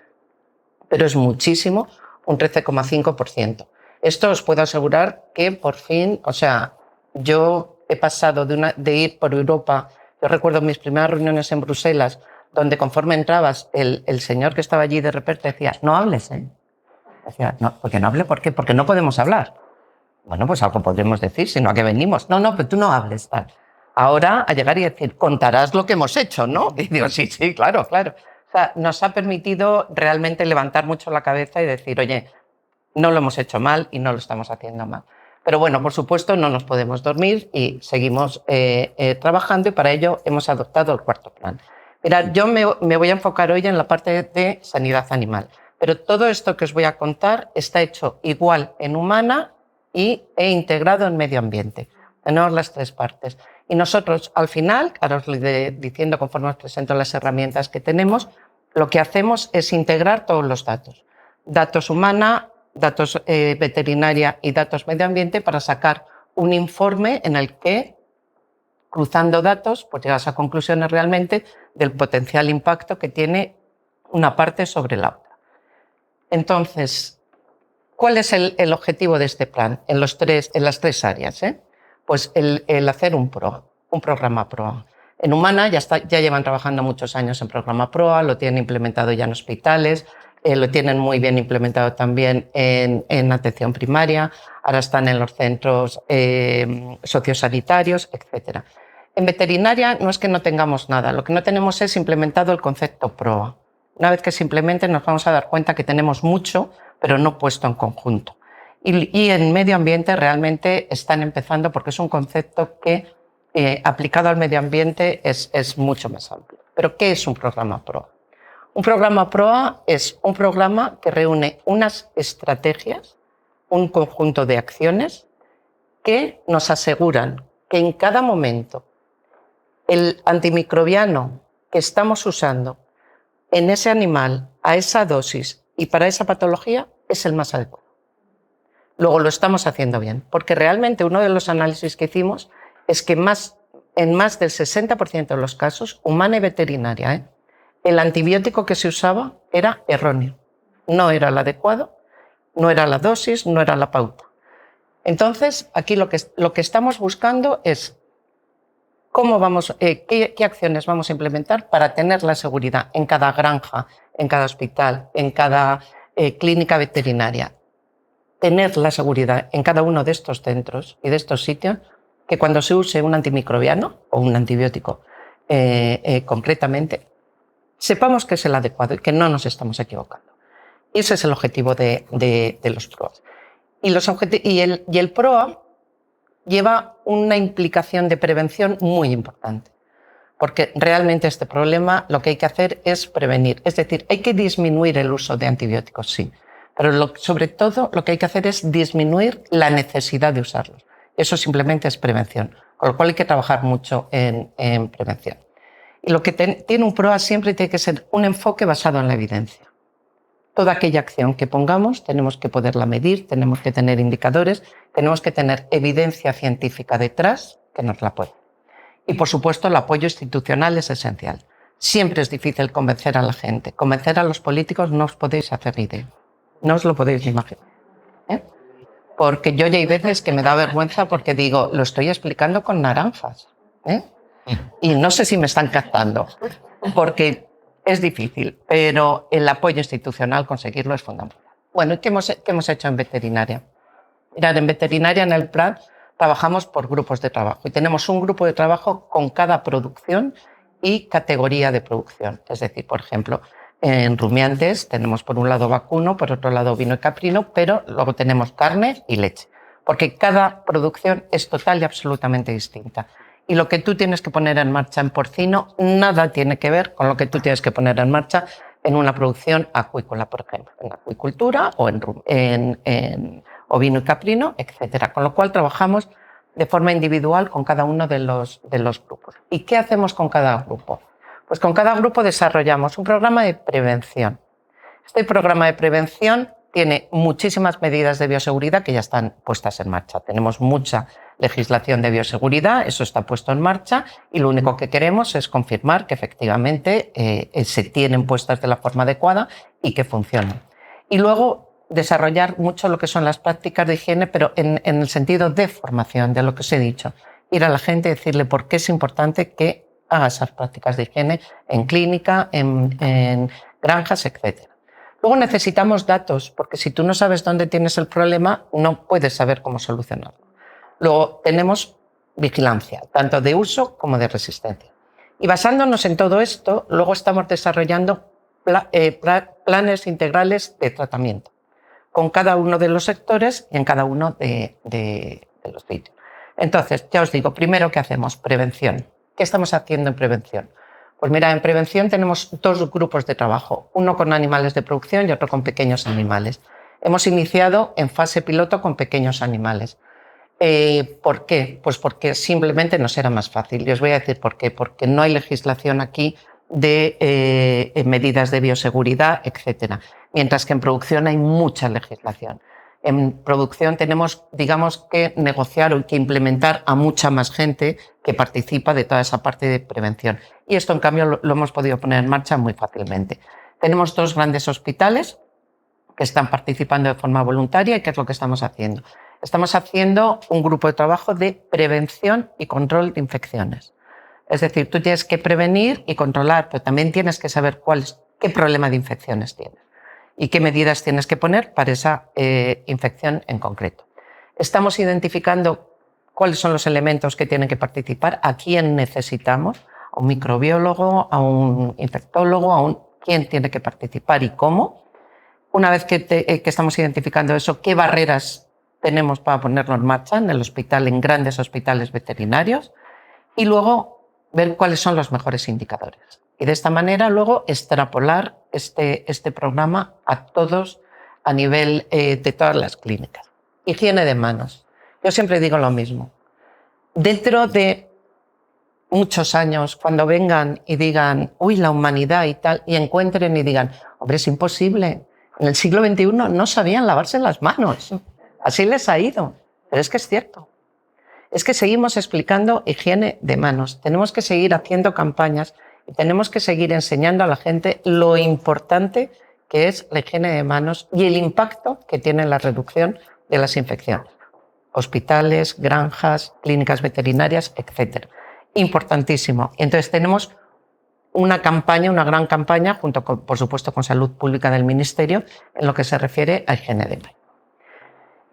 pero es muchísimo, un 13,5%. Esto os puedo asegurar que por fin, o sea, yo he pasado de ir por Europa. Yo recuerdo mis primeras reuniones en Bruselas, donde conforme entrabas, el señor que estaba allí de repente decía, no hables, ¿eh? Decía, no, ¿por qué no hable? ¿Por qué? Porque no podemos hablar. Bueno, pues algo podremos decir, sino a qué venimos. No, pero tú no hables, tal. Ahora, a llegar y decir, contarás lo que hemos hecho, ¿no? Y digo, sí, claro. O sea, nos ha permitido realmente levantar mucho la cabeza y decir, oye, no lo hemos hecho mal y no lo estamos haciendo mal. Pero bueno, por supuesto, no nos podemos dormir y seguimos trabajando, y para ello hemos adoptado el cuarto plan. Mirad, yo me voy a enfocar hoy en la parte de sanidad animal, pero todo esto que os voy a contar está hecho igual en humana e integrado en medio ambiente. Tenemos las tres partes. Y nosotros, al final, ahora os lo iré diciendo conforme os presento las herramientas que tenemos, lo que hacemos es integrar todos los datos. Datos humana, datos veterinaria y datos medio ambiente, para sacar un informe en el que, cruzando datos, pues llegas a conclusiones realmente del potencial impacto que tiene una parte sobre la otra. Entonces, ¿cuál es el objetivo de este plan en las tres áreas? Pues el hacer un programa PROA. En humana ya llevan trabajando muchos años en programa PROA, lo tienen implementado ya en hospitales, lo tienen muy bien implementado también en atención primaria, ahora están en los centros sociosanitarios, etc. En veterinaria no es que no tengamos nada, lo que no tenemos es implementado el concepto PROA. Una vez que se implemente nos vamos a dar cuenta que tenemos mucho, pero no puesto en conjunto. Y en medio ambiente realmente están empezando, porque es un concepto que aplicado al medio ambiente es mucho más amplio. ¿Pero qué es un programa PROA? Un programa PROA es un programa que reúne unas estrategias, un conjunto de acciones que nos aseguran que en cada momento el antimicrobiano que estamos usando en ese animal, a esa dosis y para esa patología, es el más adecuado. Luego lo estamos haciendo bien, porque realmente uno de los análisis que hicimos es que en más del 60% de los casos, humana y veterinaria, el antibiótico que se usaba era erróneo. No era el adecuado, no era la dosis, no era la pauta. Entonces, aquí lo que estamos buscando es qué acciones vamos a implementar para tener la seguridad en cada granja, en cada hospital, en cada clínica veterinaria. Tener la seguridad en cada uno de estos centros y de estos sitios, que cuando se use un antimicrobiano o un antibiótico concretamente, sepamos que es el adecuado y que no nos estamos equivocando. Y ese es el objetivo de los PROAs. Y el PROA lleva una implicación de prevención muy importante, porque realmente este problema lo que hay que hacer es prevenir. Es decir, hay que disminuir el uso de antibióticos, sí, pero sobre todo lo que hay que hacer es disminuir la necesidad de usarlos. Eso simplemente es prevención, con lo cual hay que trabajar mucho en prevención. Y lo que tiene un PROA siempre tiene que ser un enfoque basado en la evidencia. Toda aquella acción que pongamos tenemos que poderla medir, tenemos que tener indicadores, tenemos que tener evidencia científica detrás que nos la apoye. Y por supuesto el apoyo institucional es esencial. Siempre es difícil convencer a la gente. Convencer a los políticos no os podéis hacer ni idea. No os lo podéis imaginar. Porque yo ya hay veces que me da vergüenza porque digo, lo estoy explicando con naranjas. Y no sé si me están captando, porque es difícil, pero el apoyo institucional, conseguirlo es fundamental. Bueno, ¿y qué hemos hecho en veterinaria? Mirad, en veterinaria, en el plan, trabajamos por grupos de trabajo y tenemos un grupo de trabajo con cada producción y categoría de producción. Es decir, por ejemplo, en rumiantes tenemos por un lado vacuno, por otro lado ovino y caprino, pero luego tenemos carne y leche, porque cada producción es total y absolutamente distinta. Y lo que tú tienes que poner en marcha en porcino nada tiene que ver con lo que tú tienes que poner en marcha en una producción acuícola, por ejemplo, en acuicultura o ovino y caprino, etc. Con lo cual trabajamos de forma individual con cada uno de los grupos. ¿Y qué hacemos con cada grupo? Pues con cada grupo desarrollamos un programa de prevención. Este programa de prevención tiene muchísimas medidas de bioseguridad que ya están puestas en marcha. Tenemos mucha legislación de bioseguridad, eso está puesto en marcha y lo único que queremos es confirmar que efectivamente se tienen puestas de la forma adecuada y que funcionan. Y luego desarrollar mucho lo que son las prácticas de higiene, pero en el sentido de formación, de lo que os he dicho. Ir a la gente y decirle por qué es importante que haga esas prácticas de higiene en clínica, en granjas, etc. Luego necesitamos datos, porque si tú no sabes dónde tienes el problema, no puedes saber cómo solucionarlo. Luego tenemos vigilancia, tanto de uso como de resistencia. Y basándonos en todo esto, luego estamos desarrollando planes integrales de tratamiento, con cada uno de los sectores y en cada uno de los sitios. Entonces, ya os digo, primero, ¿qué hacemos? Prevención. ¿Qué estamos haciendo en prevención? Pues mira, en prevención tenemos dos grupos de trabajo, uno con animales de producción y otro con pequeños animales. Hemos iniciado en fase piloto con pequeños animales. ¿Por qué? Pues porque simplemente nos era más fácil. Y os voy a decir por qué. Porque no hay legislación aquí de medidas de bioseguridad, etc. Mientras que en producción hay mucha legislación. En producción tenemos, digamos, que negociar o que implementar a mucha más gente que participa de toda esa parte de prevención. Y esto, en cambio, lo hemos podido poner en marcha muy fácilmente. Tenemos dos grandes hospitales que están participando de forma voluntaria. ¿Y qué es lo que estamos haciendo? Estamos haciendo un grupo de trabajo de prevención y control de infecciones. Es decir, tú tienes que prevenir y controlar, pero también tienes que saber qué problema de infecciones tienes y qué medidas tienes que poner para esa infección en concreto. Estamos identificando cuáles son los elementos que tienen que participar, a quién necesitamos, a un microbiólogo, a un infectólogo, quién tiene que participar y cómo. Una vez que estamos identificando eso, qué barreras tenemos para ponerlo en marcha en el hospital, en grandes hospitales veterinarios, y luego ver cuáles son los mejores indicadores. Y de esta manera luego extrapolar este programa a todos a nivel de todas las clínicas. Higiene de manos. Yo siempre digo lo mismo. Dentro de muchos años, cuando vengan y digan, uy, la humanidad y tal, y encuentren y digan, hombre, es imposible. En el siglo XXI no sabían lavarse las manos. Así les ha ido. Pero es que es cierto. Es que seguimos explicando higiene de manos. Tenemos que seguir haciendo campañas y tenemos que seguir enseñando a la gente lo importante que es la higiene de manos y el impacto que tiene en la reducción de las infecciones. Hospitales, granjas, clínicas veterinarias, etc. Importantísimo. Entonces tenemos una campaña, una gran campaña, junto con, por supuesto, con Salud Pública del Ministerio, en lo que se refiere a higiene de manos.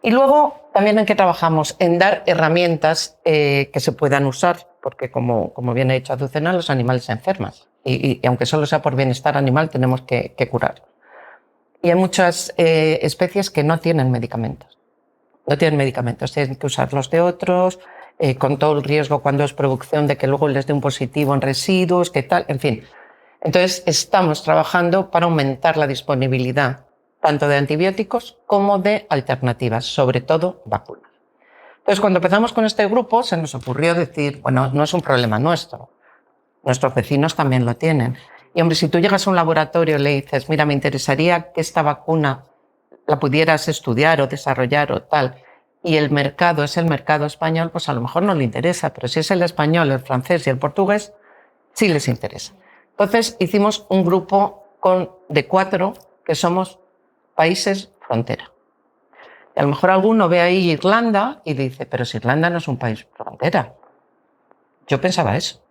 Y luego, también en qué trabajamos, en dar herramientas que se puedan usar, porque como bien ha dicho Azucena, los animales se enferman. Y aunque solo sea por bienestar animal, tenemos que curar. Y hay muchas especies que no tienen medicamentos. No tienen medicamentos, tienen que usar los de otros, con todo el riesgo cuando es producción de que luego les dé un positivo en residuos, qué tal, en fin. Entonces, estamos trabajando para aumentar la disponibilidad tanto de antibióticos como de alternativas, sobre todo vacunas. Entonces, cuando empezamos con este grupo, se nos ocurrió decir, bueno, no es un problema nuestro, nuestros vecinos también lo tienen. Y hombre, si tú llegas a un laboratorio y le dices, mira, me interesaría que esta vacuna la pudieras estudiar o desarrollar o tal, y el mercado es el mercado español, pues a lo mejor no le interesa, pero si es el español, el francés y el portugués, sí les interesa. Entonces, hicimos un grupo de 4 que somos países frontera. Y a lo mejor alguno ve ahí Irlanda y dice, pero si Irlanda no es un país frontera. Yo pensaba eso.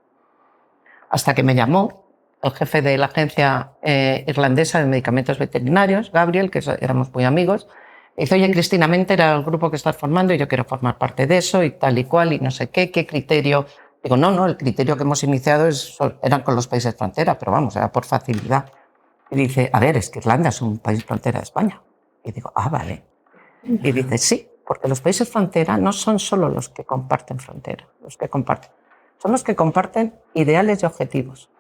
Hasta que me llamó el jefe de la agencia irlandesa de medicamentos veterinarios, Gabriel, que éramos muy amigos, y dice, oye, Cristina, me entera el grupo que estás formando y yo quiero formar parte de eso y tal y cual y no sé qué criterio. Digo, no, el criterio que hemos iniciado eran con los países frontera, pero vamos, era por facilidad. Y dice, a ver, es que Irlanda es un país frontera de España. Y digo, vale. Y dice, sí, porque los países frontera no son solo los que comparten frontera, son los que comparten ideales y objetivos.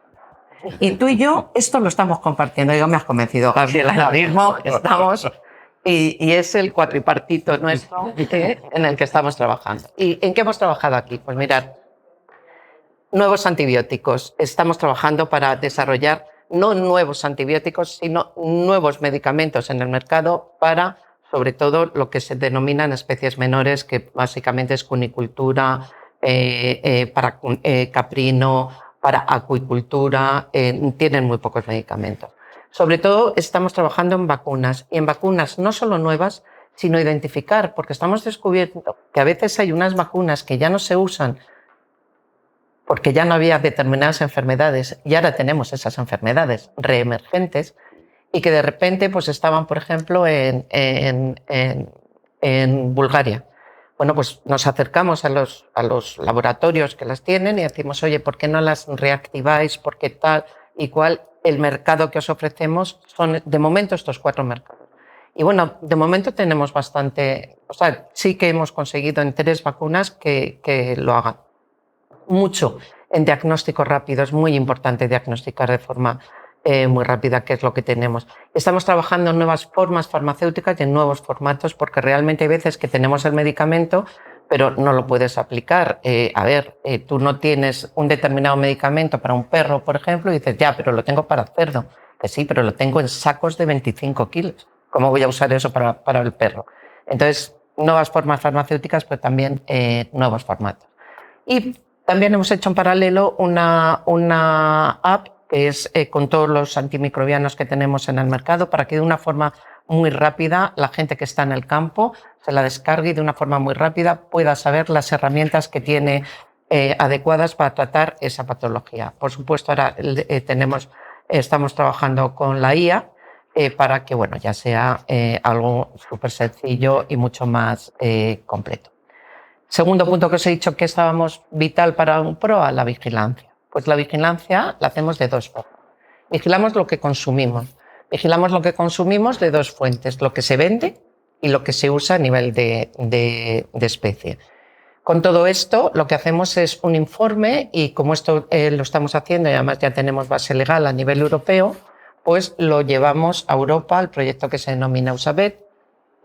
Y tú y yo esto lo estamos compartiendo. Digo, me has convencido, Gabriel, ahora mismo estamos. y es el cuatripartito nuestro en el que estamos trabajando. ¿Y en qué hemos trabajado aquí? Pues mirad, nuevos antibióticos. Estamos trabajando para desarrollar no nuevos antibióticos, sino nuevos medicamentos en el mercado para, sobre todo, lo que se denominan especies menores, que básicamente es cunicultura, para caprino, para acuicultura, tienen muy pocos medicamentos. Sobre todo estamos trabajando en vacunas, y en vacunas no solo nuevas, sino identificar, porque estamos descubriendo que a veces hay unas vacunas que ya no se usan porque ya no había determinadas enfermedades y ahora tenemos esas enfermedades reemergentes y que de repente pues estaban, por ejemplo, en Bulgaria. Bueno, pues nos acercamos a los laboratorios que las tienen y decimos, oye, ¿por qué no las reactiváis? ¿Por qué tal y cual? El mercado que os ofrecemos son, de momento, estos 4 mercados. Y bueno, de momento tenemos bastante, o sea, sí que hemos conseguido en 3 vacunas que lo hagan. Mucho en diagnóstico rápido, es muy importante diagnosticar de forma muy rápida qué es lo que tenemos. Estamos trabajando en nuevas formas farmacéuticas y en nuevos formatos, porque realmente hay veces que tenemos el medicamento, pero no lo puedes aplicar. Tú no tienes un determinado medicamento para un perro, por ejemplo, y dices, ya, pero lo tengo para cerdo. Que sí, pero lo tengo en sacos de 25 kilos. ¿Cómo voy a usar eso para el perro? Entonces, nuevas formas farmacéuticas, pero también nuevos formatos. Y también hemos hecho en paralelo una app que es con todos los antimicrobianos que tenemos en el mercado para que de una forma muy rápida la gente que está en el campo se la descargue y de una forma muy rápida pueda saber las herramientas que tiene adecuadas para tratar esa patología. Por supuesto, ahora estamos trabajando con la IA para que bueno, ya sea algo súper sencillo y mucho más completo. Segundo punto que os he dicho que estábamos vital para un PROA, la vigilancia. Pues la vigilancia la hacemos de 2 formas. Vigilamos lo que consumimos. Vigilamos lo que consumimos de 2 fuentes, lo que se vende y lo que se usa a nivel de especie. Con todo esto, lo que hacemos es un informe y como esto lo estamos haciendo y además ya tenemos base legal a nivel europeo, pues lo llevamos a Europa, al proyecto que se denomina USABET,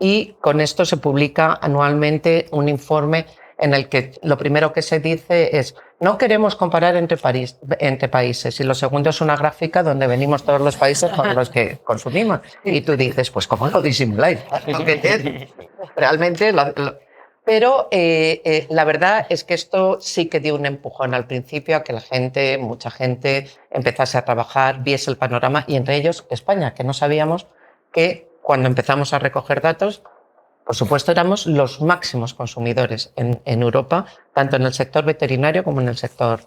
y con esto se publica anualmente un informe en el que lo primero que se dice es no queremos comparar entre países y lo segundo es una gráfica donde venimos todos los países con los que consumimos y tú dices, pues ¿cómo lo disimuláis? Realmente pero la verdad es que esto sí que dio un empujón al principio a que mucha gente empezase a trabajar, viese el panorama y entre ellos España, que no sabíamos que cuando empezamos a recoger datos, por supuesto, éramos los máximos consumidores en Europa, tanto en el sector veterinario como en el sector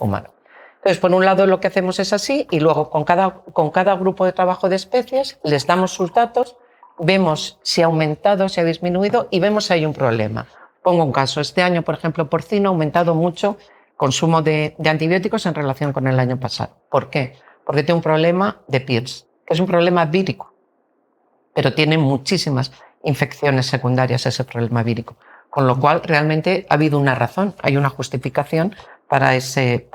humano. Entonces, por un lado, lo que hacemos es así y luego con cada grupo de trabajo de especies les damos sus datos, vemos si ha aumentado, si ha disminuido y vemos si hay un problema. Pongo un caso. Este año, por ejemplo, porcino ha aumentado mucho consumo de antibióticos en relación con el año pasado. ¿Por qué? Porque tiene un problema de PIRS, que es un problema vírico, pero tiene muchísimas infecciones secundarias ese problema vírico. Con lo cual, realmente ha habido una razón, hay una justificación para ese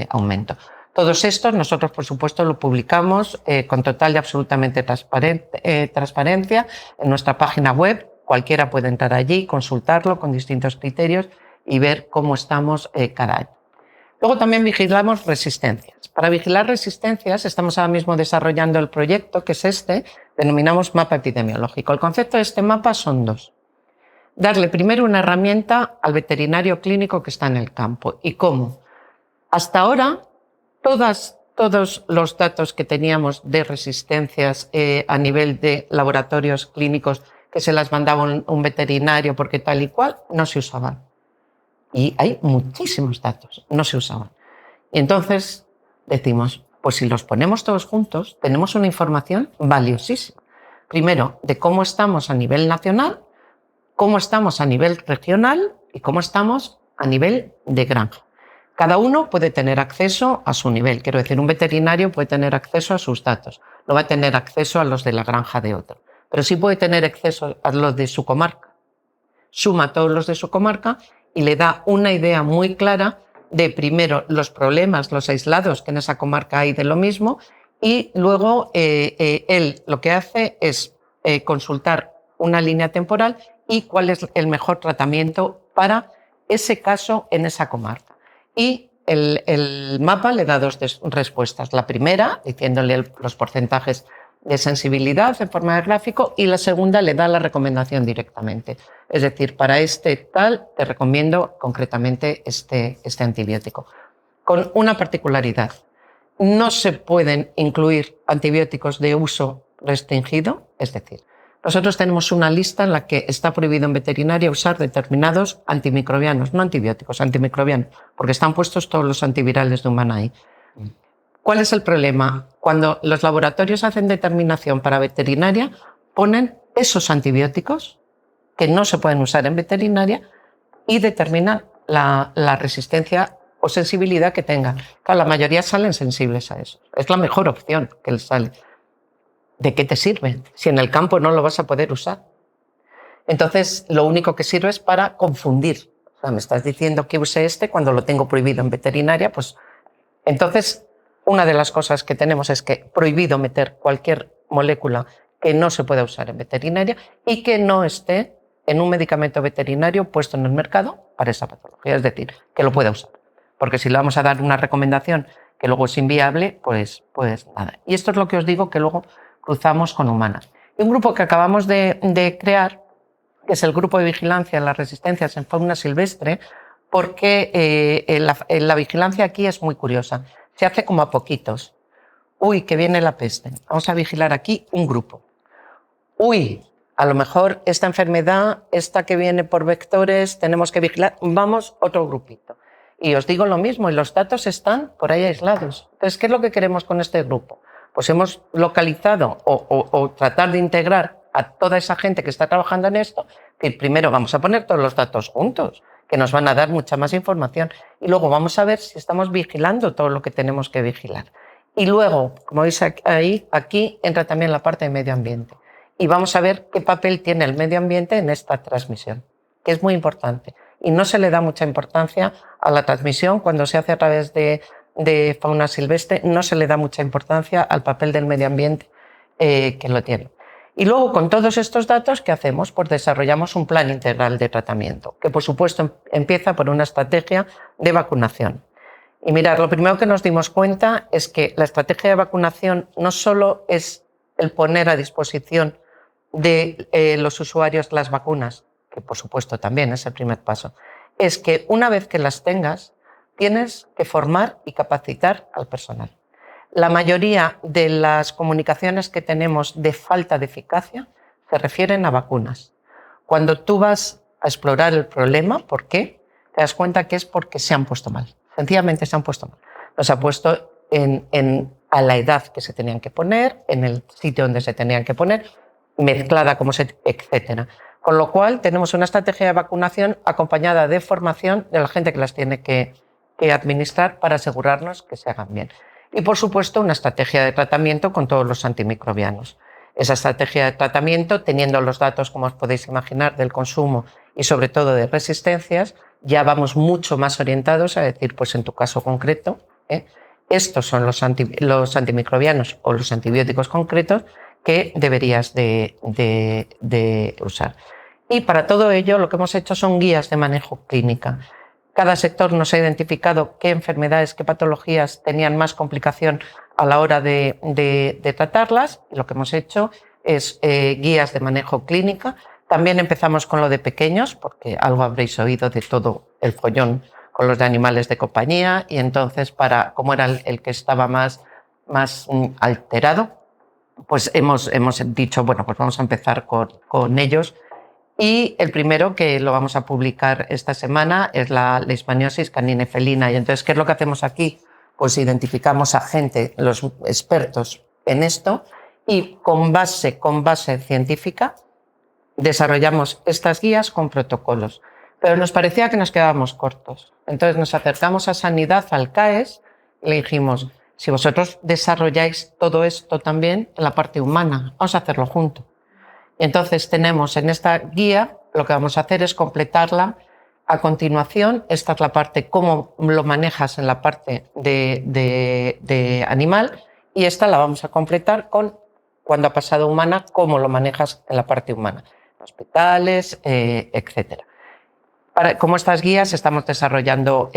aumento. Todos estos nosotros, por supuesto, lo publicamos con total y absolutamente transparencia en nuestra página web. Cualquiera puede entrar allí, consultarlo con distintos criterios y ver cómo estamos cada año. Luego también vigilamos resistencias. Para vigilar resistencias estamos ahora mismo desarrollando el proyecto, que es denominamos mapa epidemiológico. El concepto de este mapa son 2. Darle primero una herramienta al veterinario clínico que está en el campo. ¿Y cómo? Hasta ahora, todos los datos que teníamos de resistencias a nivel de laboratorios clínicos que se las mandaba un veterinario porque tal y cual, no se usaban. Y hay muchísimos datos, no se usaban. Y entonces decimos, pues si los ponemos todos juntos, tenemos una información valiosísima. Primero, de cómo estamos a nivel nacional, cómo estamos a nivel regional y cómo estamos a nivel de granja. Cada uno puede tener acceso a su nivel. Quiero decir, un veterinario puede tener acceso a sus datos. No va a tener acceso a los de la granja de otro. Pero sí puede tener acceso a los de su comarca. Suma todos los de su comarca y le da una idea muy clara de, primero, los problemas, los aislados que en esa comarca hay de lo mismo, y luego él lo que hace es consultar una línea temporal y cuál es el mejor tratamiento para ese caso en esa comarca. Y el mapa le da dos respuestas. La primera, diciéndole los porcentajes de sensibilidad en forma de gráfico, y la segunda le da la recomendación directamente. Es decir, para este tal te recomiendo concretamente este antibiótico. Con una particularidad: no se pueden incluir antibióticos de uso restringido, es decir, nosotros tenemos una lista en la que está prohibido en veterinaria usar determinados antimicrobianos, no antibióticos, antimicrobianos, porque están puestos todos los antivirales de Humana ahí. ¿Cuál es el problema? Cuando los laboratorios hacen determinación para veterinaria, ponen esos antibióticos que no se pueden usar en veterinaria y determinan la resistencia o sensibilidad que tengan. Claro, la mayoría salen sensibles a eso. Es la mejor opción que les sale. ¿De qué te sirve si en el campo no lo vas a poder usar? Entonces, lo único que sirve es para confundir. O sea, me estás diciendo que use este cuando lo tengo prohibido en veterinaria, pues entonces una de las cosas que tenemos es que prohibido meter cualquier molécula que no se pueda usar en veterinaria y que no esté en un medicamento veterinario puesto en el mercado para esa patología, es decir, que lo pueda usar. Porque si le vamos a dar una recomendación que luego es inviable, pues nada. Y esto es lo que os digo, que luego cruzamos con Humana. Y un grupo que acabamos de crear, que es el Grupo de Vigilancia en las Resistencias en Fauna Silvestre, porque la vigilancia aquí es muy curiosa. Se hace como a poquitos. Uy, que viene la peste. Vamos a vigilar aquí un grupo. Uy, a lo mejor esta enfermedad, esta que viene por vectores, tenemos que vigilar. Vamos, otro grupito. Y os digo lo mismo, y los datos están por ahí aislados. Entonces, ¿qué es lo que queremos con este grupo? Pues hemos localizado o tratar de integrar a toda esa gente que está trabajando en esto. Y primero vamos a poner todos los datos juntos, que nos van a dar mucha más información. Y luego vamos a ver si estamos vigilando todo lo que tenemos que vigilar. Y luego, como veis ahí, aquí entra también la parte de medio ambiente. Y vamos a ver qué papel tiene el medio ambiente en esta transmisión, que es muy importante. Y no se le da mucha importancia a la transmisión cuando se hace a través de fauna silvestre, no se le da mucha importancia al papel del medio ambiente que lo tiene. Y luego, con todos estos datos, ¿qué hacemos? Pues desarrollamos un plan integral de tratamiento, que por supuesto empieza por una estrategia de vacunación. Y mirad, lo primero que nos dimos cuenta es que la estrategia de vacunación no solo es el poner a disposición de los usuarios las vacunas, que por supuesto también es el primer paso, es que una vez que las tengas, tienes que formar y capacitar al personal. La mayoría de las comunicaciones que tenemos de falta de eficacia se refieren a vacunas. Cuando tú vas a explorar el problema, ¿por qué? Te das cuenta que es porque se han puesto mal. Sencillamente se han puesto mal. Los ha puesto a la edad que se tenían que poner, en el sitio donde se tenían que poner, mezclada como etcétera. Con lo cual tenemos una estrategia de vacunación acompañada de formación de la gente que las tiene que administrar para asegurarnos que se hagan bien. Y por supuesto una estrategia de tratamiento con todos los antimicrobianos. Esa estrategia de tratamiento, teniendo los datos, como os podéis imaginar, del consumo y sobre todo de resistencias, ya vamos mucho más orientados a decir, pues en tu caso concreto, estos son los antimicrobianos o los antibióticos concretos que deberías de usar. Y para todo ello lo que hemos hecho son guías de manejo clínica. Cada sector nos ha identificado qué enfermedades, qué patologías tenían más complicación a la hora de tratarlas. Y lo que hemos hecho es guías de manejo clínica. También empezamos con lo de pequeños, porque algo habréis oído de todo el follón con los de animales de compañía. Y entonces, como era el que estaba más alterado, pues hemos dicho, bueno, pues vamos a empezar con ellos. Y el primero, que lo vamos a publicar esta semana, es la leishmaniosis canine felina. Y entonces, ¿qué es lo que hacemos aquí? Pues identificamos a gente, los expertos en esto, y con base científica desarrollamos estas guías con protocolos. Pero nos parecía que nos quedábamos cortos. Entonces nos acercamos a Sanidad, al CAES, y le dijimos, si vosotros desarrolláis todo esto también en la parte humana, vamos a hacerlo juntos. Y entonces tenemos en esta guía, lo que vamos a hacer es completarla a continuación. Esta es la parte cómo lo manejas en la parte de animal, y esta la vamos a completar con cuando ha pasado humana, cómo lo manejas en la parte humana, hospitales, etcétera. Como estas guías estamos desarrollando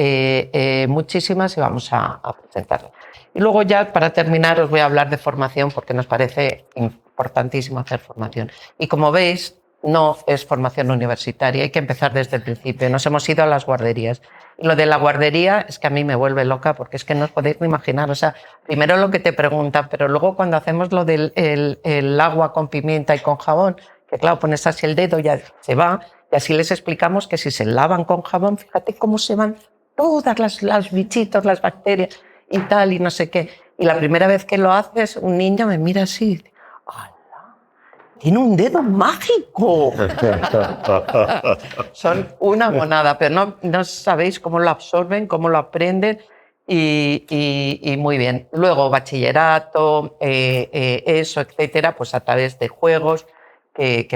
muchísimas y vamos a presentarlas. Y luego ya para terminar os voy a hablar de formación porque nos parece importantísimo hacer formación. Y como veis, no es formación universitaria, hay que empezar desde el principio. Nos hemos ido a las guarderías. Y lo de la guardería es que a mí me vuelve loca porque es que no os podéis ni imaginar. O sea, primero lo que te preguntan, pero luego cuando hacemos lo del el agua con pimienta y con jabón, que claro, pones así el dedo y ya se va, y así les explicamos que si se lavan con jabón, fíjate cómo se van todas las bichitos, las bacterias y tal, y no sé qué. Y la primera vez que lo haces, un niño me mira así y dice, ¡hala! ¡Tiene un dedo mágico! Son una monada, pero no sabéis cómo lo absorben, cómo lo aprenden y muy bien. Luego, bachillerato, eso, etcétera, pues a través de juegos que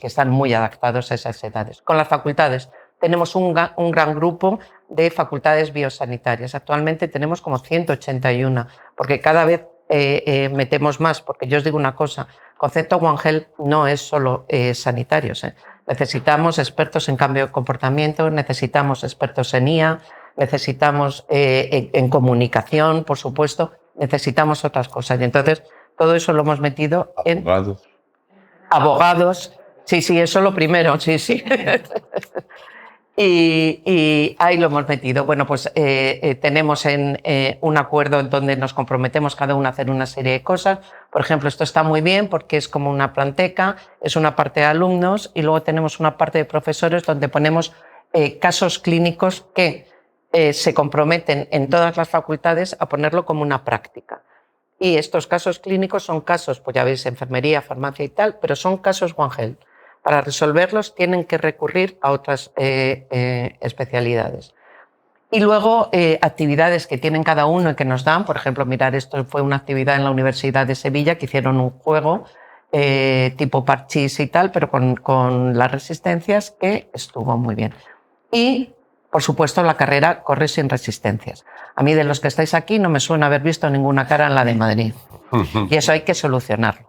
están muy adaptados a esas edades. Con las facultades, tenemos un gran grupo de facultades biosanitarias. Actualmente tenemos como 181, porque cada vez metemos más, porque yo os digo una cosa, el concepto One Health no es solo sanitarios. Necesitamos expertos en cambio de comportamiento, necesitamos expertos en IA, necesitamos en comunicación, por supuesto, necesitamos otras cosas. Y entonces todo eso lo hemos metido en... Abogados. Sí, eso es lo primero, sí. Y ahí lo hemos metido. Bueno, pues tenemos un acuerdo en donde nos comprometemos cada uno a hacer una serie de cosas. Por ejemplo, esto está muy bien porque es como una planteca, es una parte de alumnos y luego tenemos una parte de profesores donde ponemos casos clínicos que se comprometen en todas las facultades a ponerlo como una práctica. Y estos casos clínicos son casos, pues ya veis, enfermería, farmacia y tal, pero son casos One Health. Para resolverlos tienen que recurrir a otras especialidades. Y luego actividades que tienen cada uno y que nos dan, por ejemplo, mirar, esto fue una actividad en la Universidad de Sevilla que hicieron un juego tipo parchís y tal, pero con las resistencias que estuvo muy bien. Y por supuesto, la carrera corre sin resistencias. A mí, de los que estáis aquí, no me suena haber visto ninguna cara en la de Madrid. Y eso hay que solucionarlo.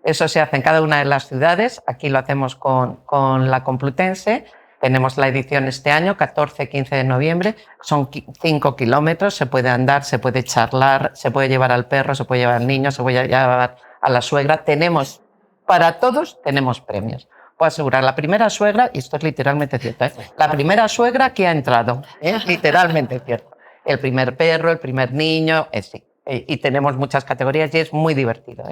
Eso se hace en cada una de las ciudades. Aquí lo hacemos con la Complutense. Tenemos la edición este año, 14-15 de noviembre. Son 5 kilómetros, se puede andar, se puede charlar, se puede llevar al perro, se puede llevar al niño, se puede llevar a la suegra. Para todos tenemos premios. Puedo asegurar, la primera suegra, y esto es literalmente cierto, la primera suegra que ha entrado, literalmente cierto. El primer perro, el primer niño, sí. Y tenemos muchas categorías y es muy divertido.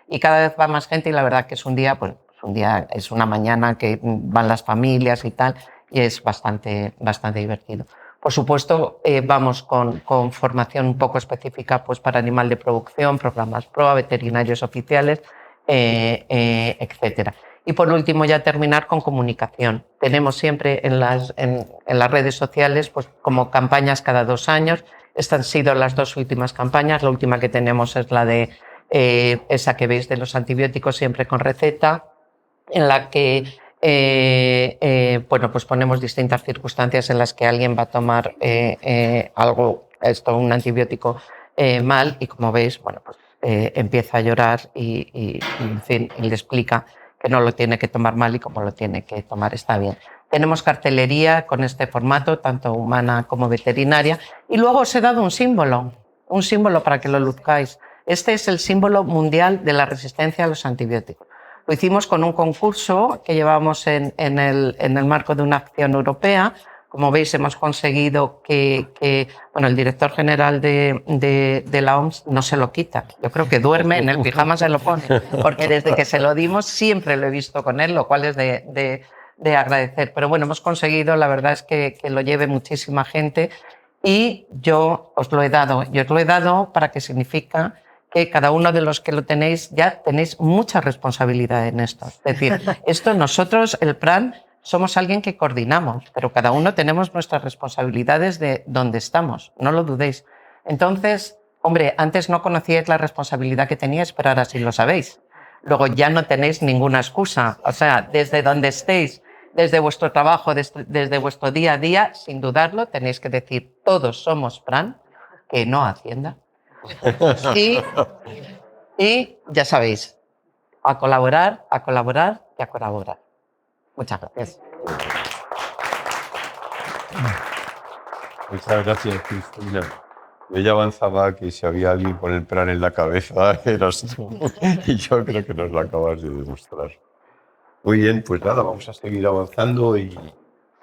Y cada vez va más gente y la verdad que es un día, es una mañana que van las familias y tal, y es bastante divertido. Por supuesto, vamos con formación un poco específica pues, para animal de producción, programas PROA, veterinarios oficiales, etcétera. Y por último, ya terminar con comunicación. Tenemos siempre en las redes sociales pues, como campañas cada 2 años. Estas han sido las 2 últimas campañas. La última que tenemos es la de esa que veis de los antibióticos siempre con receta, en la que pues ponemos distintas circunstancias en las que alguien va a tomar un antibiótico mal y como veis, bueno, pues empieza a llorar y en fin, y le explica que no lo tiene que tomar mal y como lo tiene que tomar está bien. Tenemos cartelería con este formato, tanto humana como veterinaria, y luego os he dado un símbolo para que lo luzcáis. Este es el símbolo mundial de la resistencia a los antibióticos. Lo hicimos con un concurso que llevamos en el marco de una acción europea. Como veis, hemos conseguido que el director general de la OMS no se lo quita. Yo creo que duerme, en el pijama se lo pone, porque desde que se lo dimos siempre lo he visto con él, lo cual es de agradecer. Pero bueno, hemos conseguido, la verdad es que lo lleve muchísima gente y yo os lo he dado. Yo os lo he dado para que significa que cada uno de los que lo tenéis ya tenéis mucha responsabilidad en esto. Es decir, esto nosotros, el PRAN, somos alguien que coordinamos, pero cada uno tenemos nuestras responsabilidades de donde estamos, no lo dudéis. Entonces, hombre, antes no conocíais la responsabilidad que teníais, pero ahora sí lo sabéis. Luego ya no tenéis ninguna excusa. O sea, desde donde estéis, desde vuestro trabajo, desde vuestro día a día, sin dudarlo, tenéis que decir, todos somos PRAN, que no Hacienda. Y ya sabéis, a colaborar y a colaborar. Muchas gracias. Muchas gracias, Cristina. Yo ya avanzaba que si había alguien con el plan en la cabeza, eras tú. Y yo creo que nos lo acabas de demostrar. Muy bien, pues nada, vamos a seguir avanzando y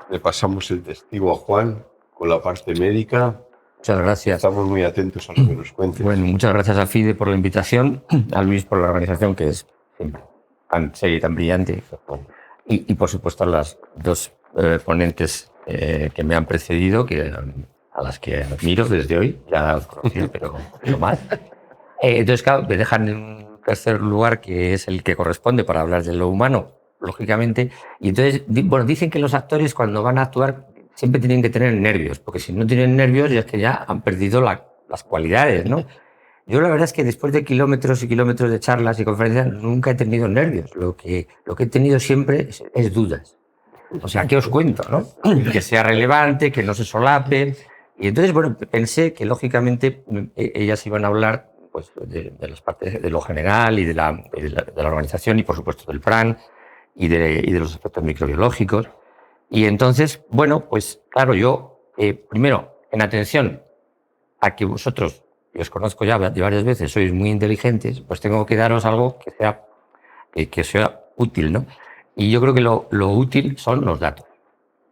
le pasamos el testigo a Juan con la parte médica. Muchas gracias. Estamos muy atentos a lo que nos cuentes. Bueno, muchas gracias a FIDE por la invitación, a Luis por la organización, que es siempre tan seria y tan brillante, y por supuesto a las dos ponentes que me han precedido, a las que admiro desde hoy, ya os conocí, pero más. Entonces, claro, me dejan en un tercer lugar, que es el que corresponde para hablar de lo humano, lógicamente. Y entonces, bueno, dicen que los actores cuando van a actuar siempre tienen que tener nervios, porque si no tienen nervios ya es que ya han perdido las cualidades, ¿no? Yo la verdad es que después de kilómetros y kilómetros de charlas y conferencias nunca he tenido nervios. Lo que he tenido siempre es dudas. O sea, ¿qué os cuento, no? Que sea relevante, que no se solape. Y entonces, bueno, pensé que lógicamente ellas iban a hablar pues, de las partes de lo general y de la organización y, por supuesto, del plan y de los aspectos microbiológicos. Y entonces, bueno, pues claro, yo, primero, en atención a que vosotros, y os conozco ya de varias veces, sois muy inteligentes, pues tengo que daros algo que sea útil, ¿no? Y yo creo que lo útil son los datos.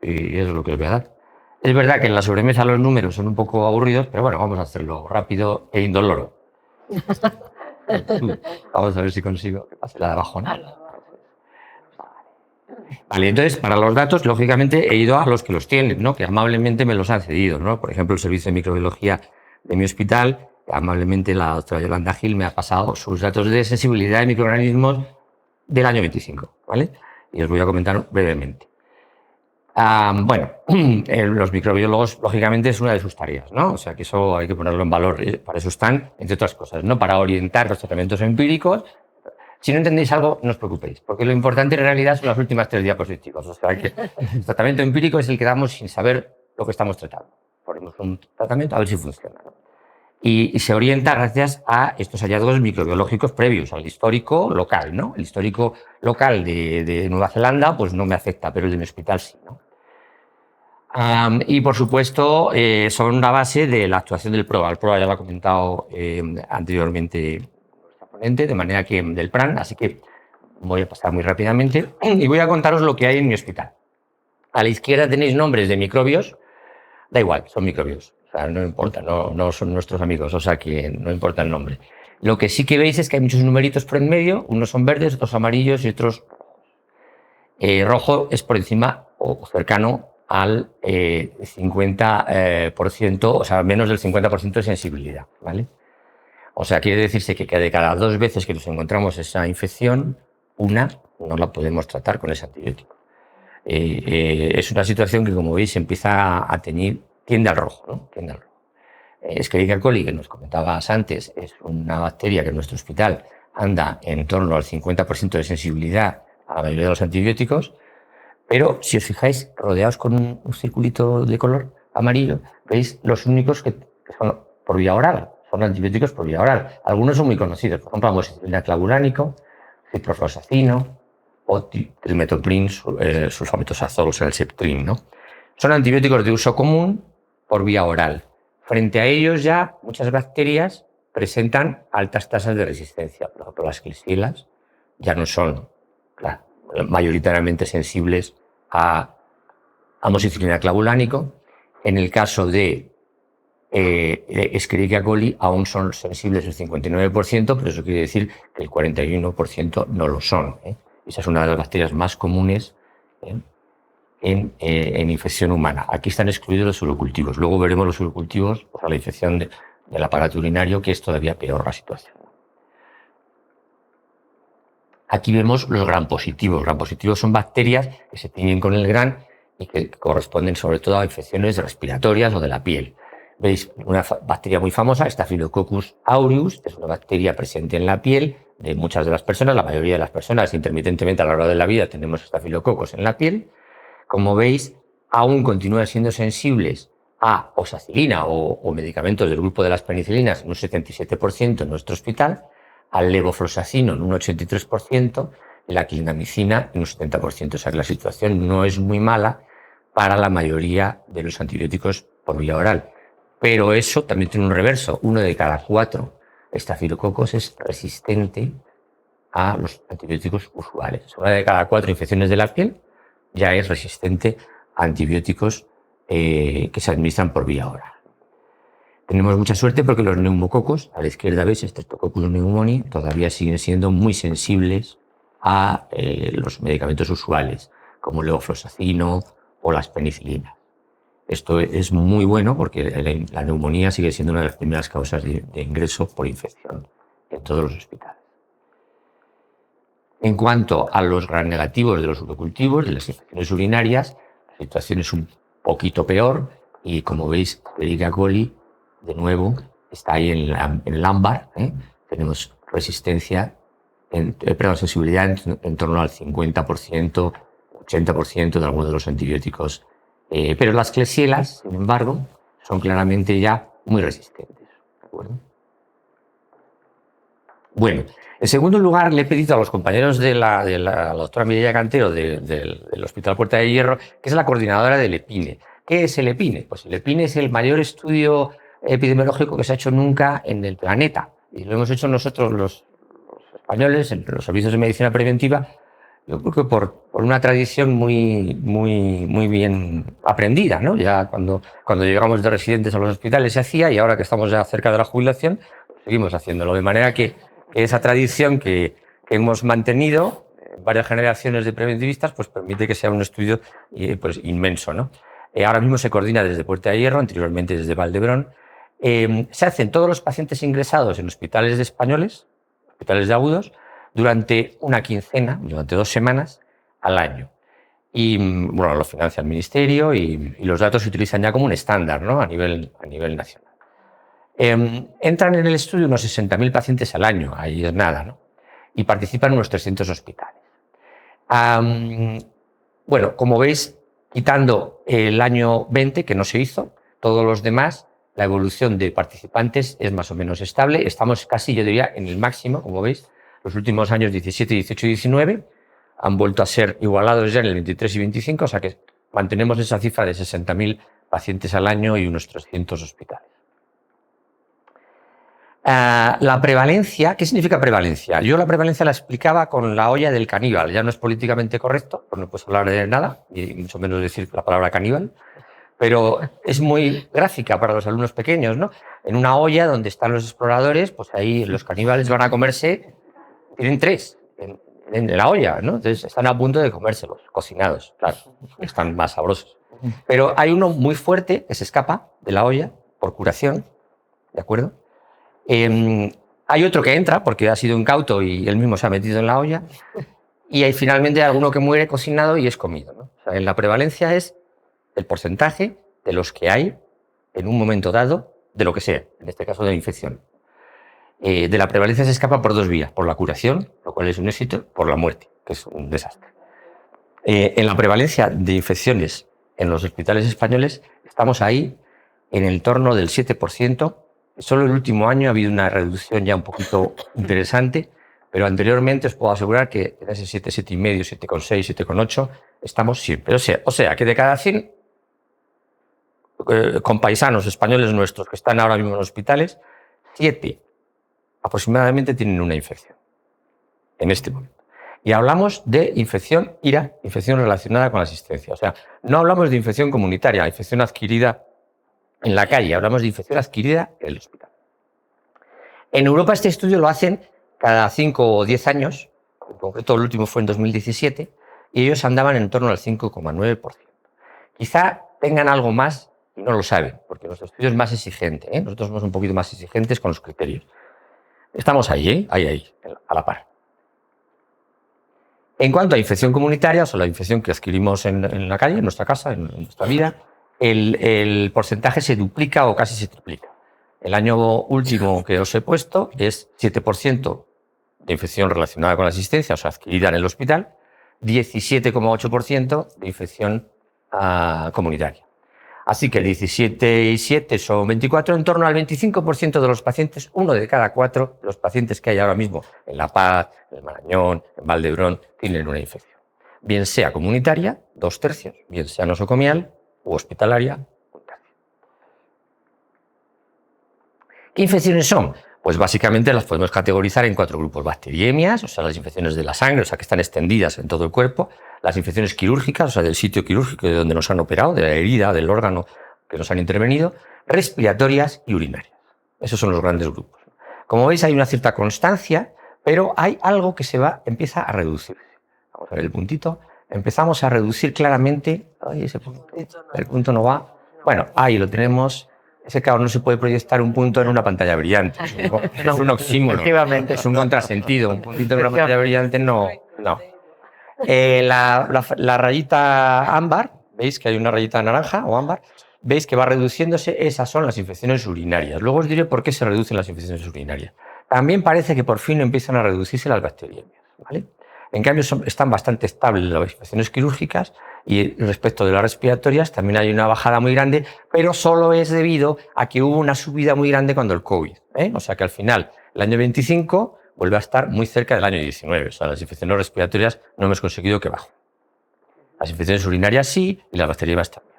Y eso es lo que os voy a dar. Es verdad que en la sobremesa los números son un poco aburridos, pero bueno, vamos a hacerlo rápido e indoloro. Vamos a ver si consigo que pase la de abajo, ¿no? Vale, entonces, para los datos, lógicamente, he ido a los que los tienen, ¿no? Que amablemente me los han cedido, ¿no? Por ejemplo, el servicio de microbiología de mi hospital, que amablemente la doctora Yolanda Gil me ha pasado sus datos de sensibilidad de microorganismos del año 25, ¿vale? Y os voy a comentar brevemente. Bueno, los microbiólogos, lógicamente, es una de sus tareas, ¿no? O sea, que eso hay que ponerlo en valor. Para eso están, entre otras cosas, ¿no? Para orientar los tratamientos empíricos. Si no entendéis algo, no os preocupéis, porque lo importante en realidad son las últimas 3 diapositivas. O sea, que el tratamiento empírico es el que damos sin saber lo que estamos tratando. Ponemos un tratamiento a ver si funciona, ¿no? Y se orienta gracias a estos hallazgos microbiológicos previos al histórico local, ¿no? El histórico local de Nueva Zelanda pues no me afecta, pero el de mi hospital sí, ¿no? Y por supuesto son una base de la actuación del PROA. El PROA ya lo ha comentado anteriormente nuestra ponente, de manera que del plan, así que voy a pasar muy rápidamente y voy a contaros lo que hay en mi hospital. A la izquierda tenéis nombres de microbios, da igual, son microbios. O sea, no importa, no son nuestros amigos, o sea que no importa el nombre. Lo que sí que veis es que hay muchos numeritos por en medio, unos son verdes, otros amarillos y otros rojos. Rojo es por encima o cercano al 50%, o sea, menos del 50% de sensibilidad, ¿vale? O sea, quiere decirse que de cada 2 veces que nos encontramos esa infección, una no la podemos tratar con ese antibiótico. Es una situación que, como veis, empieza a teñir, tiende al rojo, ¿no? Tiende al rojo. Escherichia coli, que nos comentabas antes, es una bacteria que en nuestro hospital anda en torno al 50% de sensibilidad a la mayoría de los antibióticos, pero si os fijáis, rodeados con un circulito de color amarillo, veis los únicos que son por vía oral, son antibióticos por vía oral. Algunos son muy conocidos, por ejemplo, amoxicilina clavuránico, ciprofloxacino o trimetopril, sulfametosazol, o sea, el Septrin, ¿no? Son antibióticos de uso común por vía oral. Frente a ellos ya muchas bacterias presentan altas tasas de resistencia. Por ejemplo, las Klebsiellas ya no son mayoritariamente sensibles a amoxicilina clavulánico. En el caso de Escherichia coli aún son sensibles el 59%, pero eso quiere decir que el 41% no lo son. Esa es una de las bacterias más comunes en infección humana. Aquí están excluidos los urocultivos. Luego veremos los urocultivos por la infección del aparato urinario, que es todavía peor la situación. Aquí vemos los gram positivos. Gram positivos son bacterias que se tiñen con el gran y que corresponden sobre todo a infecciones respiratorias o de la piel. Veis una bacteria muy famosa, Staphylococcus aureus, que es una bacteria presente en la piel de muchas de las personas. La mayoría de las personas, intermitentemente a lo largo de la vida, tenemos Staphylococcus en la piel. Como veis, aún continúan siendo sensibles a oxacilina o medicamentos del grupo de las penicilinas en un 77% en nuestro hospital. al levofloxacino en un 83% y la clindamicina en un 70%. O sea que la situación no es muy mala para la mayoría de los antibióticos por vía oral. Pero eso también tiene un reverso. 1 de cada 4 estafilococos es resistente a los antibióticos usuales. 1 de cada 4 infecciones de la piel ya es resistente a antibióticos que se administran por vía oral. Tenemos mucha suerte porque los neumococos, a la izquierda veis Streptococcus pneumoniae, todavía siguen siendo muy sensibles a los medicamentos usuales, como el levofloxacino o las penicilinas. Esto es muy bueno porque la neumonía sigue siendo una de las primeras causas de ingreso por infección en todos los hospitales. En cuanto a los gram negativos de los urocultivos, de las infecciones urinarias, la situación es un poquito peor y, como veis, Escherichia coli, de nuevo, está ahí en el ámbar. Tenemos resistencia, sensibilidad en torno al 50%, 80% de algunos de los antibióticos. Pero las Klebsielas, sin embargo, son claramente ya muy resistentes. ¿De acuerdo? Bueno, en segundo lugar, le he pedido a los compañeros de la doctora Mireia Cantero del Hospital Puerta de Hierro, que es la coordinadora del EPINE. ¿Qué es el EPINE? Pues el EPINE es el mayor estudio epidemiológico que se ha hecho nunca en el planeta. Y lo hemos hecho nosotros los españoles en los servicios de medicina preventiva, yo creo que por una tradición muy bien aprendida, ¿no? Ya cuando llegamos de residentes a los hospitales se hacía, y ahora que estamos ya cerca de la jubilación, seguimos haciéndolo. De manera que esa tradición que hemos mantenido en varias generaciones de preventivistas, pues permite que sea un estudio pues inmenso, ¿no? Ahora mismo se coordina desde Puerta de Hierro, anteriormente desde Valdebrón. Se hacen todos los pacientes ingresados en hospitales de españoles, hospitales de agudos, durante una quincena, durante 2 semanas al año. Y bueno, lo financia el Ministerio y los datos se utilizan ya como un estándar, ¿no? a nivel nacional. Entran en el estudio unos 60.000 pacientes al año, ahí es nada, ¿no? Y participan unos 300 hospitales. Bueno, como veis, quitando el año 20, que no se hizo, todos los demás, la evolución de participantes es más o menos estable. Estamos casi, yo diría, en el máximo, como veis. Los últimos años 17, 18 y 19 han vuelto a ser igualados ya en el 23 y 25, o sea que mantenemos esa cifra de 60.000 pacientes al año y unos 300 hospitales. La prevalencia, ¿qué significa prevalencia? Yo la prevalencia la explicaba con la olla del caníbal. Ya no es políticamente correcto, pues no puedes hablar de nada, y mucho menos decir la palabra caníbal, pero es muy gráfica para los alumnos pequeños, ¿no? En una olla donde están los exploradores, pues ahí los caníbales van a comerse, tienen 3 en la olla, ¿no? Entonces están a punto de comérselos, cocinados, claro, están más sabrosos. Pero hay uno muy fuerte que se escapa de la olla por curación, ¿de acuerdo? Hay otro que entra porque ha sido incauto y él mismo se ha metido en la olla, y hay finalmente alguno que muere cocinado y es comido, ¿no? O sea, en la prevalencia es el porcentaje de los que hay en un momento dado de lo que sea, en este caso de la infección. De la prevalencia se escapa por 2 vías, por la curación, lo cual es un éxito, por la muerte, que es un desastre. En la prevalencia de infecciones en los hospitales españoles estamos ahí en el torno del 7%. Solo el último año ha habido una reducción ya un poquito interesante, pero anteriormente os puedo asegurar que en ese 7, 7,5, 7,6, 7,8 estamos siempre. O sea, que de cada 100 compaisanos españoles nuestros que están ahora mismo en hospitales, 7 aproximadamente tienen una infección en este momento. Y hablamos de infección IRA, infección relacionada con la asistencia. O sea, no hablamos de infección comunitaria, infección adquirida en la calle, hablamos de infección adquirida en el hospital. En Europa este estudio lo hacen cada 5 o 10 años, en concreto el último fue en 2017, y ellos andaban en torno al 5,9%. Quizá tengan algo más y no lo saben, porque nuestro estudio es más exigente, ¿eh? Nosotros somos un poquito más exigentes con los criterios. Estamos ahí, ahí, a la par. En cuanto a infección comunitaria, o sea, la infección que adquirimos en la calle, en nuestra casa, en nuestra vida, el porcentaje se duplica o casi se triplica. El año último que os he puesto es 7% de infección relacionada con la asistencia, o sea, adquirida en el hospital, 17,8% de infección comunitaria. Así que 17 y 7 son 24, en torno al 25% de los pacientes, 1 de cada 4 de los pacientes que hay ahora mismo en La Paz, en el Marañón, en Valdebrón, tienen una infección. Bien sea comunitaria, 2/3, bien sea nosocomial u hospitalaria, 1/3. ¿Qué infecciones son? Pues básicamente las podemos categorizar en 4 grupos. Bacteriemias, o sea, las infecciones de la sangre, o sea, que están extendidas en todo el cuerpo. Las infecciones quirúrgicas, o sea, del sitio quirúrgico de donde nos han operado, de la herida, del órgano que nos han intervenido. Respiratorias y urinarias. Esos son los grandes grupos. Como veis, hay una cierta constancia, pero hay algo que empieza a reducirse. Vamos a ver el puntito. Empezamos a reducir claramente. Ay, ese punto, el punto no va. Bueno, ahí lo tenemos. Ese, claro, no se puede proyectar un punto en una pantalla brillante. Es un oxímoron. Es un contrasentido. Un puntito en una pantalla brillante no. La rayita ámbar, veis que hay una rayita naranja o ámbar, veis que va reduciéndose. Esas son las infecciones urinarias. Luego os diré por qué se reducen las infecciones urinarias. También parece que por fin empiezan a reducirse las bacteriemias, ¿vale? En cambio, están bastante estables las infecciones quirúrgicas y respecto de las respiratorias también hay una bajada muy grande, pero solo es debido a que hubo una subida muy grande cuando el COVID. O sea que al final, el año 25 vuelve a estar muy cerca del año 19. O sea, las infecciones respiratorias no hemos conseguido que bajen. Las infecciones urinarias sí y las bacterias también.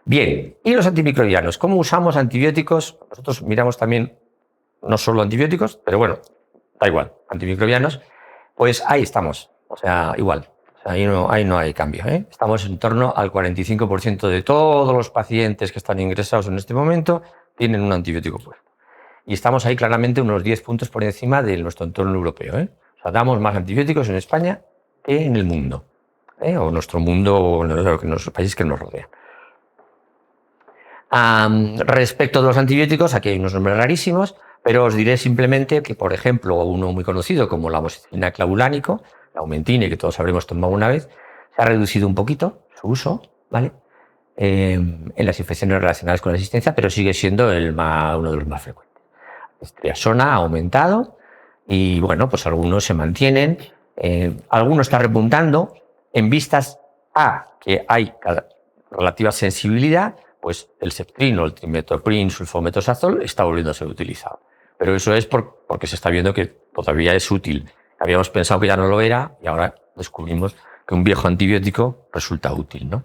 Bien, y los antimicrobianos. ¿Cómo usamos antibióticos? Nosotros miramos también no solo antibióticos, pero bueno, da igual, antimicrobianos. Pues ahí estamos, o sea, igual, o sea, ahí no hay cambio. Estamos en torno al 45% de todos los pacientes que están ingresados en este momento tienen un antibiótico puesto. Y estamos ahí claramente unos 10 puntos por encima de nuestro entorno europeo. O sea, damos más antibióticos en España que en el mundo, o nuestro mundo, o en los países que nos rodean. Respecto de los antibióticos, aquí hay unos nombres rarísimos, pero os diré simplemente que, por ejemplo, uno muy conocido como la amoxicilina clavulánico, la Aumentine, que todos habremos tomado una vez, se ha reducido un poquito su uso, ¿vale? En las infecciones relacionadas con la asistencia, pero sigue siendo uno de los más frecuentes. Estriasona ha aumentado y, bueno, pues algunos se mantienen, algunos están repuntando en vistas a que hay relativa sensibilidad, pues el Septrino, el trimethoprim, sulfometosazol está volviendo a ser utilizado. Pero eso es porque se está viendo que todavía es útil. Habíamos pensado que ya no lo era y ahora descubrimos que un viejo antibiótico resulta útil, ¿no?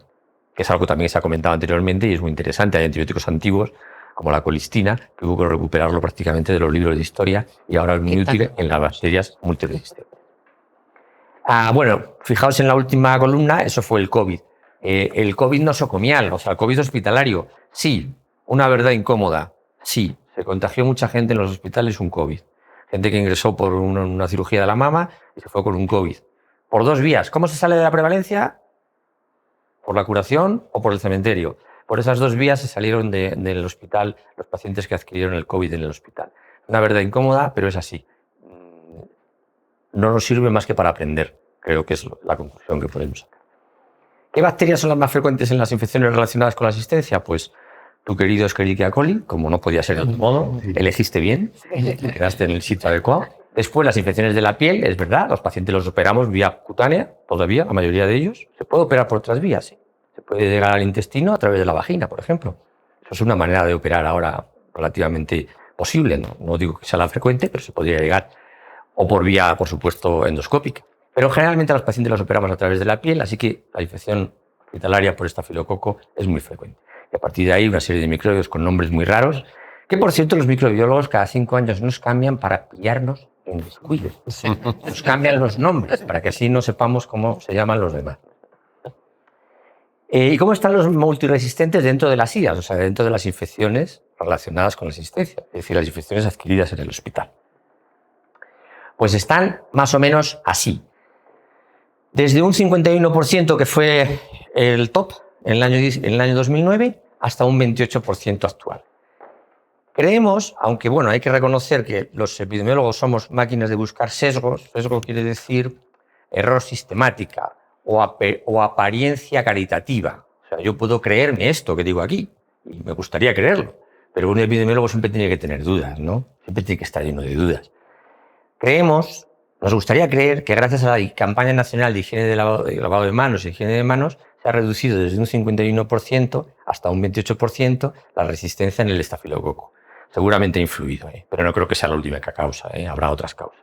Que es algo también que se ha comentado anteriormente y es muy interesante. Hay antibióticos antiguos, como la colistina, que hubo que recuperarlo prácticamente de los libros de historia y ahora es muy útil en las bacterias multiresistentes. Bueno, fijaos en la última columna, eso fue el COVID. El COVID nosocomial, o sea, el COVID hospitalario, sí, una verdad incómoda, sí, se contagió mucha gente en los hospitales un COVID. Gente que ingresó por una cirugía de la mama y se fue con un COVID. Por 2 vías. ¿Cómo se sale de la prevalencia? ¿Por la curación o por el cementerio? Por esas 2 vías se salieron del hospital los pacientes que adquirieron el COVID en el hospital. Una verdad incómoda, pero es así. No nos sirve más que para aprender. Creo que es la conclusión que podemos sacar. ¿Qué bacterias son las más frecuentes en las infecciones relacionadas con la asistencia? Pues tu querido Escherichia coli, como no podía ser de otro modo, elegiste bien, quedaste en el sitio adecuado. Después, las infecciones de la piel, es verdad, los pacientes los operamos vía cutánea, todavía, la mayoría de ellos. Se puede operar por otras vías, sí. Se puede llegar al intestino a través de la vagina, por ejemplo. Eso es una manera de operar ahora relativamente posible. No digo que sea la frecuente, pero se podría llegar. O por vía, por supuesto, endoscópica. Pero generalmente a los pacientes los operamos a través de la piel, así que la infección hospitalaria por estafilococo es muy frecuente. Y a partir de ahí una serie de microbios con nombres muy raros, que por cierto los microbiólogos cada 5 años nos cambian para pillarnos en descuido. Nos cambian los nombres para que así no sepamos cómo se llaman los demás. ¿Y cómo están los multiresistentes dentro de las IAS? O sea, dentro de las infecciones relacionadas con la asistencia, es decir, las infecciones adquiridas en el hospital. Pues están más o menos así. Desde un 51% que fue el top en el año 2009 hasta un 28% actual. Creemos, aunque bueno, hay que reconocer que los epidemiólogos somos máquinas de buscar sesgos. Sesgo quiere decir error sistemática o apariencia caritativa. O sea, yo puedo creerme esto que digo aquí y me gustaría creerlo, pero un epidemiólogo siempre tiene que tener dudas, ¿no? Siempre tiene que estar lleno de dudas. Nos gustaría creer que gracias a la campaña nacional de higiene de lavado de manos y higiene de manos se se ha reducido desde un 51% hasta un 28% la resistencia en el estafilococo. Seguramente ha influido, pero no creo que sea la última causa, habrá otras causas.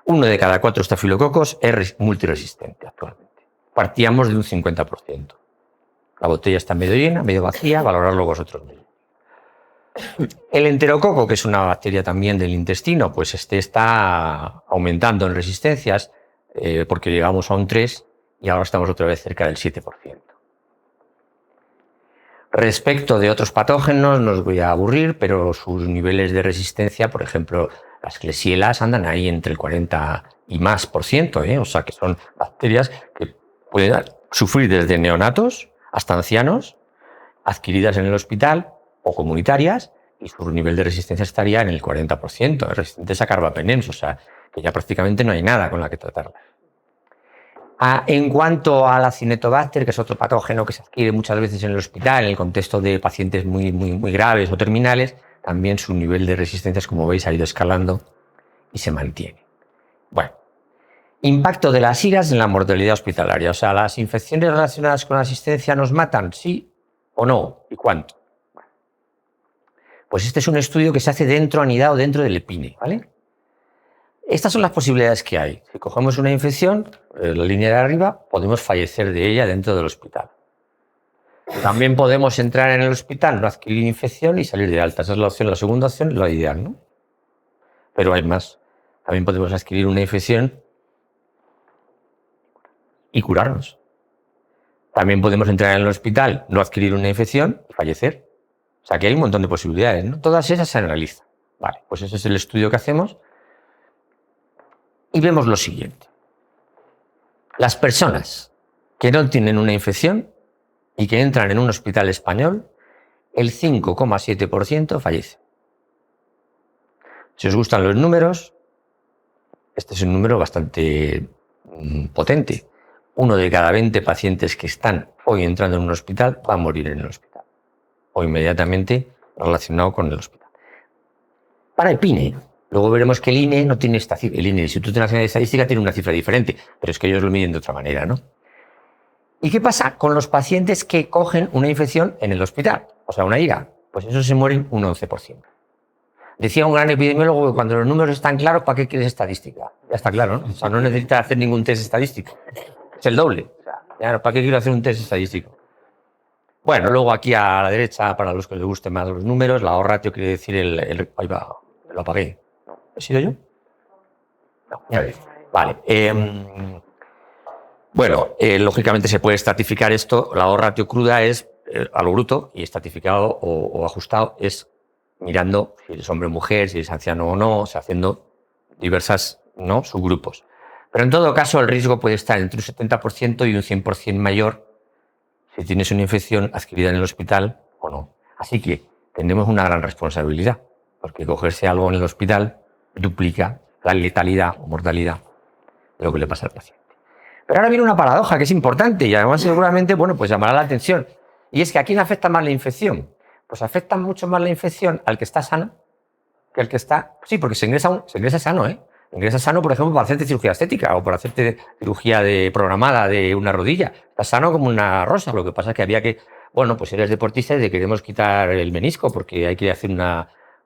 1 de cada 4 estafilococos es multiresistente actualmente. Partíamos de un 50%. La botella está medio llena, medio vacía, valorarlo vosotros mismos. El enterococo, que es una bacteria también del intestino, pues está aumentando en resistencias porque llegamos a un 3 y ahora estamos otra vez cerca del 7%. Respecto de otros patógenos, no os voy a aburrir, pero sus niveles de resistencia, por ejemplo, las Klebsiellas andan ahí entre el 40 y más por ciento, o sea que son bacterias que pueden sufrir desde neonatos hasta ancianos, adquiridas en el hospital o comunitarias, y su nivel de resistencia estaría en el 40%, resistentes a carbapenems, o sea que ya prácticamente no hay nada con la que tratarlas. En cuanto a la Acinetobacter, que es otro patógeno que se adquiere muchas veces en el hospital, en el contexto de pacientes muy graves o terminales, también su nivel de resistencia, como veis, ha ido escalando y se mantiene. Bueno, impacto de las IRAs en la mortalidad hospitalaria. O sea, ¿las infecciones relacionadas con la asistencia nos matan? ¿Sí o no? ¿Y cuánto? Pues este es un estudio que se hace anidado dentro del EPINE, ¿vale? Estas son las posibilidades que hay. Si cogemos una infección, la línea de arriba, podemos fallecer de ella dentro del hospital. También podemos entrar en el hospital, no adquirir infección y salir de alta. Esa es la opción. La segunda opción es la ideal, ¿no? Pero hay más. También podemos adquirir una infección y curarnos. También podemos entrar en el hospital, no adquirir una infección y fallecer. O sea, que hay un montón de posibilidades, ¿no? Todas esas se analizan. Vale, pues ese es el estudio que hacemos. Y vemos lo siguiente. Las personas que no tienen una infección y que entran en un hospital español, el 5,7% fallece. Si os gustan los números, este es un número bastante potente. 1 de cada 20 pacientes que están hoy entrando en un hospital va a morir en el hospital o inmediatamente relacionado con el hospital. Para el PINE, luego veremos que el INE no tiene esta cifra. El INE, el Instituto Nacional de Estadística, tiene una cifra diferente, pero es que ellos lo miden de otra manera, ¿no? ¿Y qué pasa con los pacientes que cogen una infección en el hospital? O sea, una IRA. Pues esos se mueren un 11%. Decía un gran epidemiólogo que cuando los números están claros, ¿para qué quieres estadística? Ya está claro, ¿no? O sea, no necesitas hacer ningún test estadístico. Es el doble. O sea, ya, ¿para qué quiero hacer un test estadístico? Bueno, luego aquí a la derecha, para los que les gusten más los números, la O-ratio quiere decir ahí va, lo apagué. ¿He sido yo? No, ya ves. Vale. Bueno, lógicamente se puede estratificar esto. La O-ratio cruda es a lo bruto y estratificado o ajustado es mirando si eres hombre o mujer, si eres anciano o no, o sea, haciendo diversas, ¿no?, subgrupos. Pero en todo caso el riesgo puede estar entre un 70% y un 100% mayor si tienes una infección adquirida en el hospital o no. Así que tenemos una gran responsabilidad, porque cogerse algo en el hospital duplica la letalidad o mortalidad de lo que le pasa al paciente. Pero ahora viene una paradoja que es importante y además seguramente, bueno, pues llamará la atención. Y es que ¿a quién afecta más la infección? Pues afecta mucho más la infección al que está sano que al que está... Sí, porque se ingresa sano, ¿eh? Ingresa sano, por ejemplo, para hacerte cirugía estética o para hacerte cirugía programada de una rodilla. Está sano como una rosa. Lo que pasa es que había que... Bueno, pues eres deportista y te queremos quitar el menisco porque hay que hacer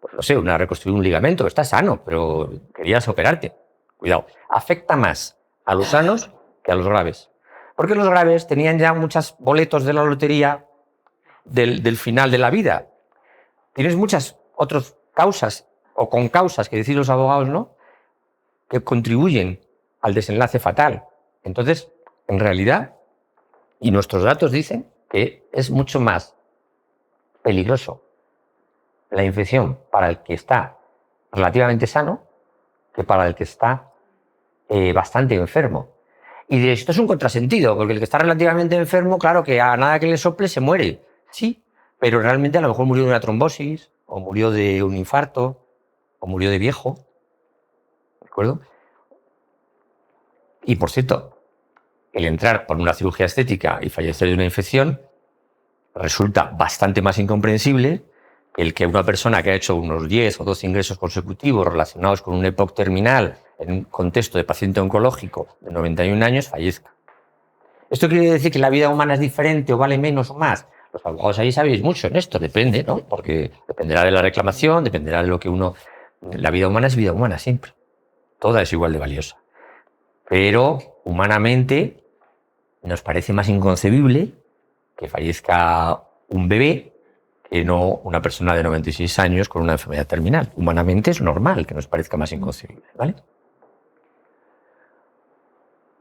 reconstruir un ligamento. Está sano, pero querías operarte. Cuidado. Afecta más a los sanos que a los graves. Porque los graves tenían ya muchos boletos de la lotería del final de la vida. Tienes muchas otras causas o con causas, que decir los abogados, ¿no?, que contribuyen al desenlace fatal. Entonces, en realidad, y nuestros datos dicen que es mucho más peligroso la infección para el que está relativamente sano que para el que está bastante enfermo. Y esto es un contrasentido, porque el que está relativamente enfermo, claro que a nada que le sople se muere. Sí, pero realmente a lo mejor murió de una trombosis, o murió de un infarto, o murió de viejo. ¿De acuerdo? Y por cierto, el entrar por una cirugía estética y fallecer de una infección resulta bastante más incomprensible que el que una persona que ha hecho unos 10 o 12 ingresos consecutivos relacionados con un EPOC terminal en un contexto de paciente oncológico de 91 años fallezca. ¿Esto quiere decir que la vida humana es diferente o vale menos o más? Los abogados ahí sabéis mucho en esto, depende, ¿no? Porque dependerá de la reclamación, dependerá de lo que uno... La vida humana es vida humana siempre. Toda es igual de valiosa. Pero humanamente nos parece más inconcebible que fallezca un bebé que no una persona de 96 años con una enfermedad terminal. Humanamente es normal que nos parezca más inconcebible, ¿vale?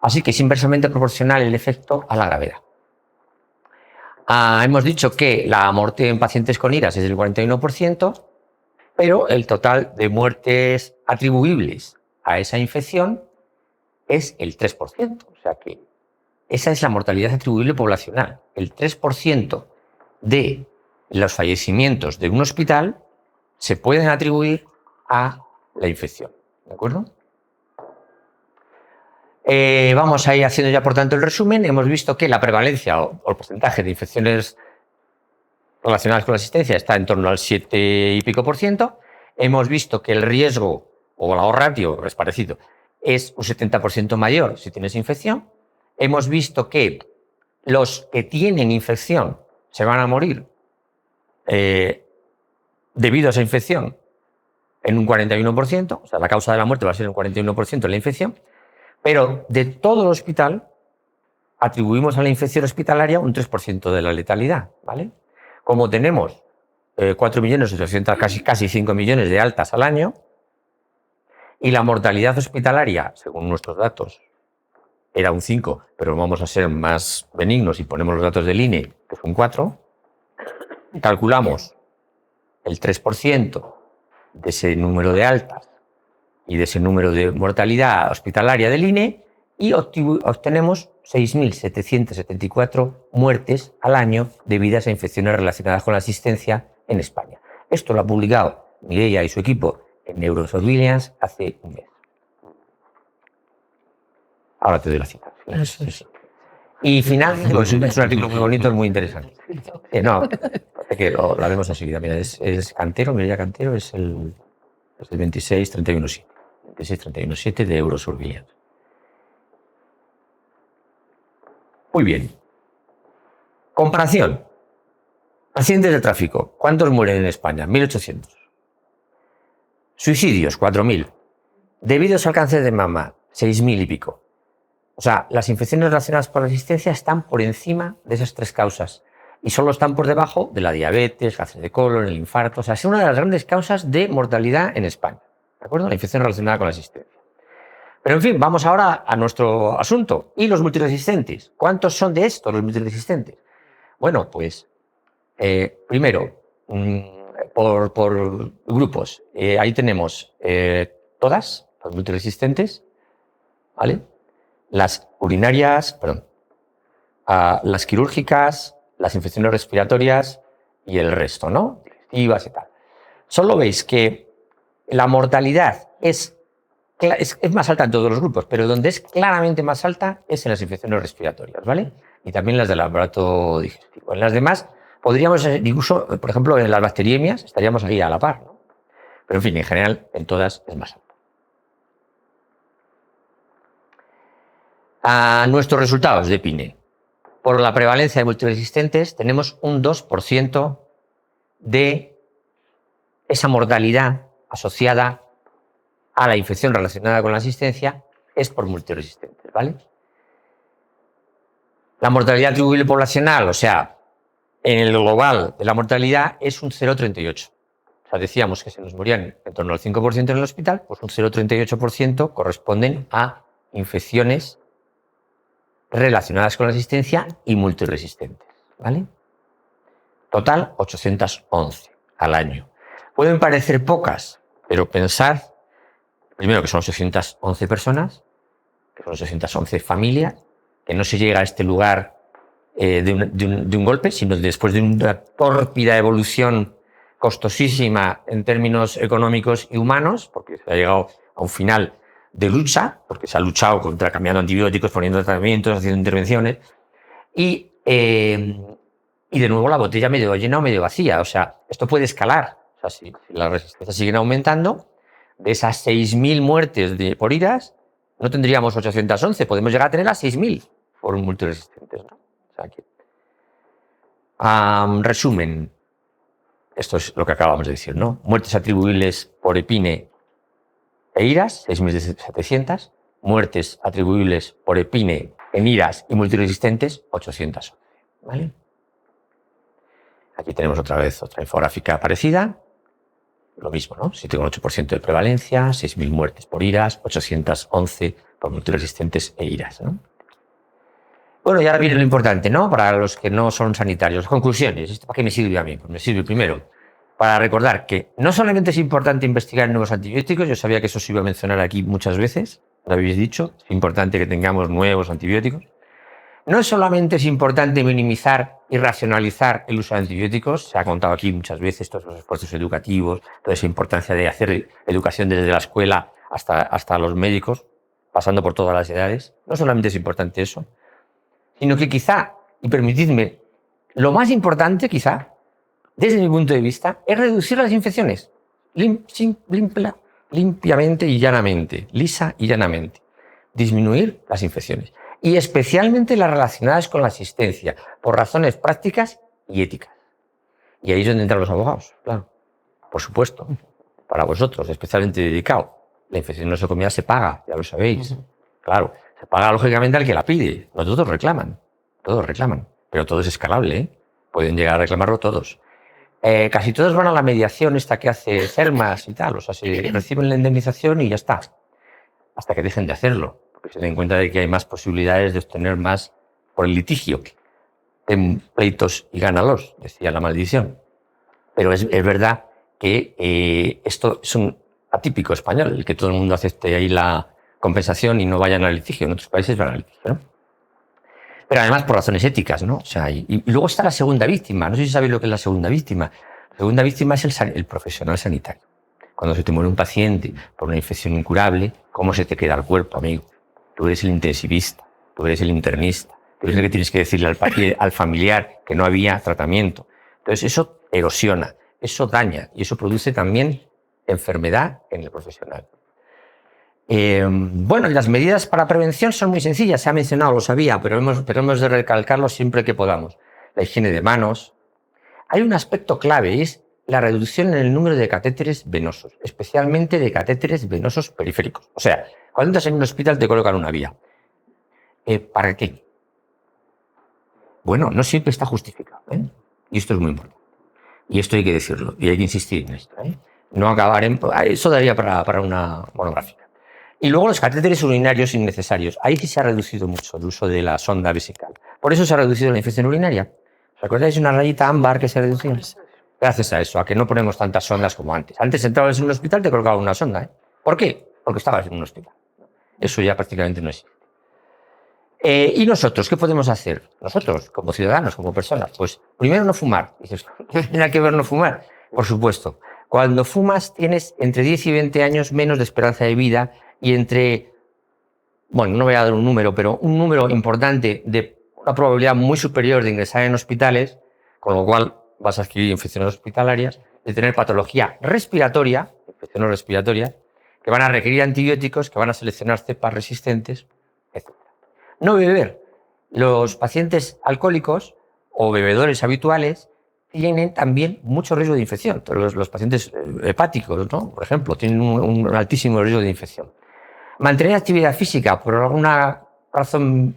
Así que es inversamente proporcional el efecto a la gravedad. Hemos dicho que la muerte en pacientes con IRAS es del 41%, pero el total de muertes atribuibles a esa infección es el 3%. O sea que esa es la mortalidad atribuible poblacional. El 3% de los fallecimientos de un hospital se pueden atribuir a la infección. ¿De acuerdo? Vamos a ir haciendo ya, por tanto, el resumen. Hemos visto que la prevalencia o el porcentaje de infecciones relacionadas con la asistencia está en torno al 7 y pico %. Hemos visto que el riesgo o la ratio es parecido, es un 70% mayor si tienes infección. Hemos visto que los que tienen infección se van a morir debido a esa infección en un 41%, o sea, la causa de la muerte va a ser un 41% en la infección, pero de todo el hospital atribuimos a la infección hospitalaria un 3% de la letalidad, ¿vale? Como tenemos 4.800.000, casi 5 millones de altas al año, y la mortalidad hospitalaria, según nuestros datos, era un 5, pero vamos a ser más benignos y ponemos los datos del INE, que es un 4, calculamos el 3% de ese número de altas y de ese número de mortalidad hospitalaria del INE y obtenemos 6.774 muertes al año debidas a infecciones relacionadas con la asistencia en España. Esto lo ha publicado Mireia y su equipo en Neurosurveillance hace un mes. Ahora te doy la cita. Sí. Y finalmente, pues es un artículo muy bonito, es muy interesante. No, parece que lo vemos enseguida. Mira, es Cantero, Mireia Cantero, es el 26.31.7. 26.31.7 de Eurosurveillance. Muy bien. Comparación. Accidentes de tráfico. ¿Cuántos mueren en España? 1.800. Suicidios, 4.000. Debidos al cáncer de mama, 6.000 y pico. O sea, las infecciones relacionadas con la asistencia están por encima de esas tres causas y solo están por debajo de la diabetes, cáncer de colon, el infarto. O sea, es una de las grandes causas de mortalidad en España. ¿De acuerdo? La infección relacionada con la asistencia. Pero, en fin, vamos ahora a nuestro asunto. ¿Y los multiresistentes? ¿Cuántos son de estos los multiresistentes? Bueno, pues, primero, por grupos. Ahí tenemos todas, las multiresistentes, ¿vale? Las urinarias, las quirúrgicas, las infecciones respiratorias y el resto, ¿no? Digestivas y tal. Solo veis que la mortalidad es más alta en todos los grupos, pero donde es claramente más alta es en las infecciones respiratorias, ¿vale? Y también las del aparato digestivo. En las demás podríamos, incluso, por ejemplo, en las bacteriemias estaríamos ahí a la par, ¿no? Pero, en fin, en general, en todas es más alta. A nuestros resultados de PINE. Por la prevalencia de multiresistentes tenemos un 2% de esa mortalidad asociada a la infección relacionada con la asistencia es por multiresistentes, ¿vale? La mortalidad atribuible poblacional, o sea, en el global de la mortalidad es un 0,38. O sea, decíamos que se nos morían en torno al 5% en el hospital, pues un 0,38% corresponden a infecciones relacionadas con la asistencia y multiresistentes, ¿vale? Total, 811 al año. Pueden parecer pocas, pero pensad, primero, que son 811 personas, que son 811 familias, que no se llega a este lugar de un golpe, sino después de una tórpida evolución costosísima en términos económicos y humanos, porque se ha llegado a un final de lucha, porque se ha luchado contra cambiando antibióticos, poniendo tratamientos, haciendo intervenciones, y de nuevo la botella medio llena o medio vacía. O sea, esto puede escalar. O sea, si las resistencias siguen aumentando, de esas 6.000 muertes por IRAS, no tendríamos 811, podemos llegar a tener a 6.000. por multiresistentes, ¿no? O sea, resumen, esto es lo que acabamos de decir, ¿no? Muertes atribuibles por EPINE e IRAS, 6.700. Muertes atribuibles por EPINE en IRAS y multiresistentes, 811. ¿Vale? Aquí tenemos otra vez otra infográfica parecida. Lo mismo, ¿no? 7,8% de prevalencia, 6.000 muertes por IRAS, 811 por multiresistentes e IRAS, ¿no? Bueno, y ahora viene lo importante, ¿no? Para los que no son sanitarios. Conclusiones. ¿Esto para qué me sirve a mí? Pues me sirve primero para recordar que no solamente es importante investigar nuevos antibióticos, yo sabía que eso se iba a mencionar aquí muchas veces, lo habéis dicho, es importante que tengamos nuevos antibióticos. No solamente es importante minimizar y racionalizar el uso de antibióticos, se ha contado aquí muchas veces todos los esfuerzos educativos, toda esa importancia de hacer educación desde la escuela hasta los médicos, pasando por todas las edades. No solamente es importante eso, sino que quizá, y permitidme, lo más importante quizá, desde mi punto de vista, es reducir las infecciones. Limpiamente y llanamente, lisa y llanamente. Disminuir las infecciones. Y especialmente las relacionadas con la asistencia, por razones prácticas y éticas. Y ahí es donde entran los abogados, claro. Por supuesto, para vosotros, especialmente dedicado. La infección nosocomial se paga, ya lo sabéis. Claro, se paga lógicamente al que la pide. No todos reclaman, pero todo es escalable, ¿eh? Pueden llegar a reclamarlo todos. Casi todos van a la mediación esta que hace CERMAS y tal, o sea, reciben la indemnización y ya está, hasta que dejen de hacerlo, porque se den cuenta de que hay más posibilidades de obtener más por el litigio. Ten pleitos y gánalos, decía la maldición. Pero es verdad que esto es un atípico español, el que todo el mundo acepte ahí la compensación y no vayan al litigio. En otros países van al litigio, ¿no? Pero además por razones éticas, ¿no? O sea, y luego está la segunda víctima. No sé si sabéis lo que es la segunda víctima. La segunda víctima es el profesional sanitario. Cuando se te muere un paciente por una infección incurable, ¿cómo se te queda el cuerpo, amigo? Tú eres el intensivista, tú eres el internista, tú eres el que tienes que decirle al familiar que no había tratamiento. Entonces eso erosiona, eso daña y eso produce también enfermedad en el profesional. Bueno, y las medidas para prevención son muy sencillas, se ha mencionado, lo sabía, pero hemos de recalcarlo siempre que podamos. La higiene de manos. Hay un aspecto clave y es la reducción en el número de catéteres venosos, especialmente de catéteres venosos periféricos. O sea, cuando entras en un hospital te colocan una vía. ¿Para qué? Bueno, no siempre está justificado, ¿eh? Y esto es muy importante. Y esto hay que decirlo, y hay que insistir en esto, ¿eh? No acabar en... Eso daría para una monográfica. Y luego los catéteres urinarios innecesarios. Ahí sí se ha reducido mucho el uso de la sonda vesical. Por eso se ha reducido la infección urinaria. ¿Os acordáis de una rayita ámbar que se ha reducido? Gracias a eso, a que no ponemos tantas sondas como antes. Antes entrabas en un hospital te colocaban una sonda, ¿eh? ¿Por qué? Porque estabas en un hospital. Eso ya prácticamente no existe. ¿Y nosotros qué podemos hacer? Nosotros, como ciudadanos, como personas, pues primero no fumar. Dices, ¿qué tiene que ver no fumar? Por supuesto. Cuando fumas tienes entre 10 y 20 años menos de esperanza de vida y bueno, no voy a dar un número, pero un número importante de una probabilidad muy superior de ingresar en hospitales, con lo cual vas a adquirir infecciones hospitalarias, de tener patología respiratoria, infecciones respiratorias, que van a requerir antibióticos, que van a seleccionar cepas resistentes, etc. No beber. Los pacientes alcohólicos o bebedores habituales tienen también mucho riesgo de infección. Los pacientes hepáticos, ¿no? Por ejemplo, tienen un altísimo riesgo de infección. Mantener actividad física por alguna razón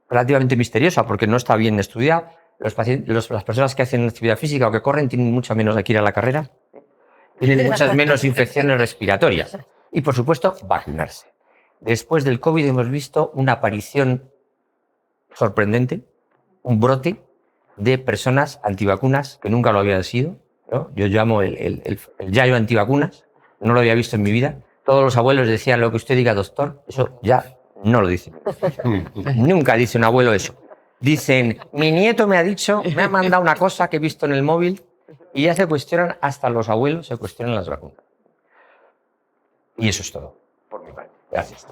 relativamente misteriosa, porque no está bien estudiado. Las personas que hacen actividad física o que corren tienen mucha menos de que ir a la carrera, tienen muchas menos infecciones respiratorias. Y, por supuesto, vacunarse. Después del COVID hemos visto una aparición sorprendente, un brote de personas antivacunas que nunca lo habían sido, ¿no? Yo llamo el yayo antivacunas, no lo había visto en mi vida. Todos los abuelos decían lo que usted diga, doctor, eso ya no lo dicen. Nunca dice un abuelo eso. Dicen, mi nieto me ha mandado una cosa que he visto en el móvil y ya se cuestionan, hasta los abuelos se cuestionan las vacunas. Y eso es todo, por mi parte. Gracias.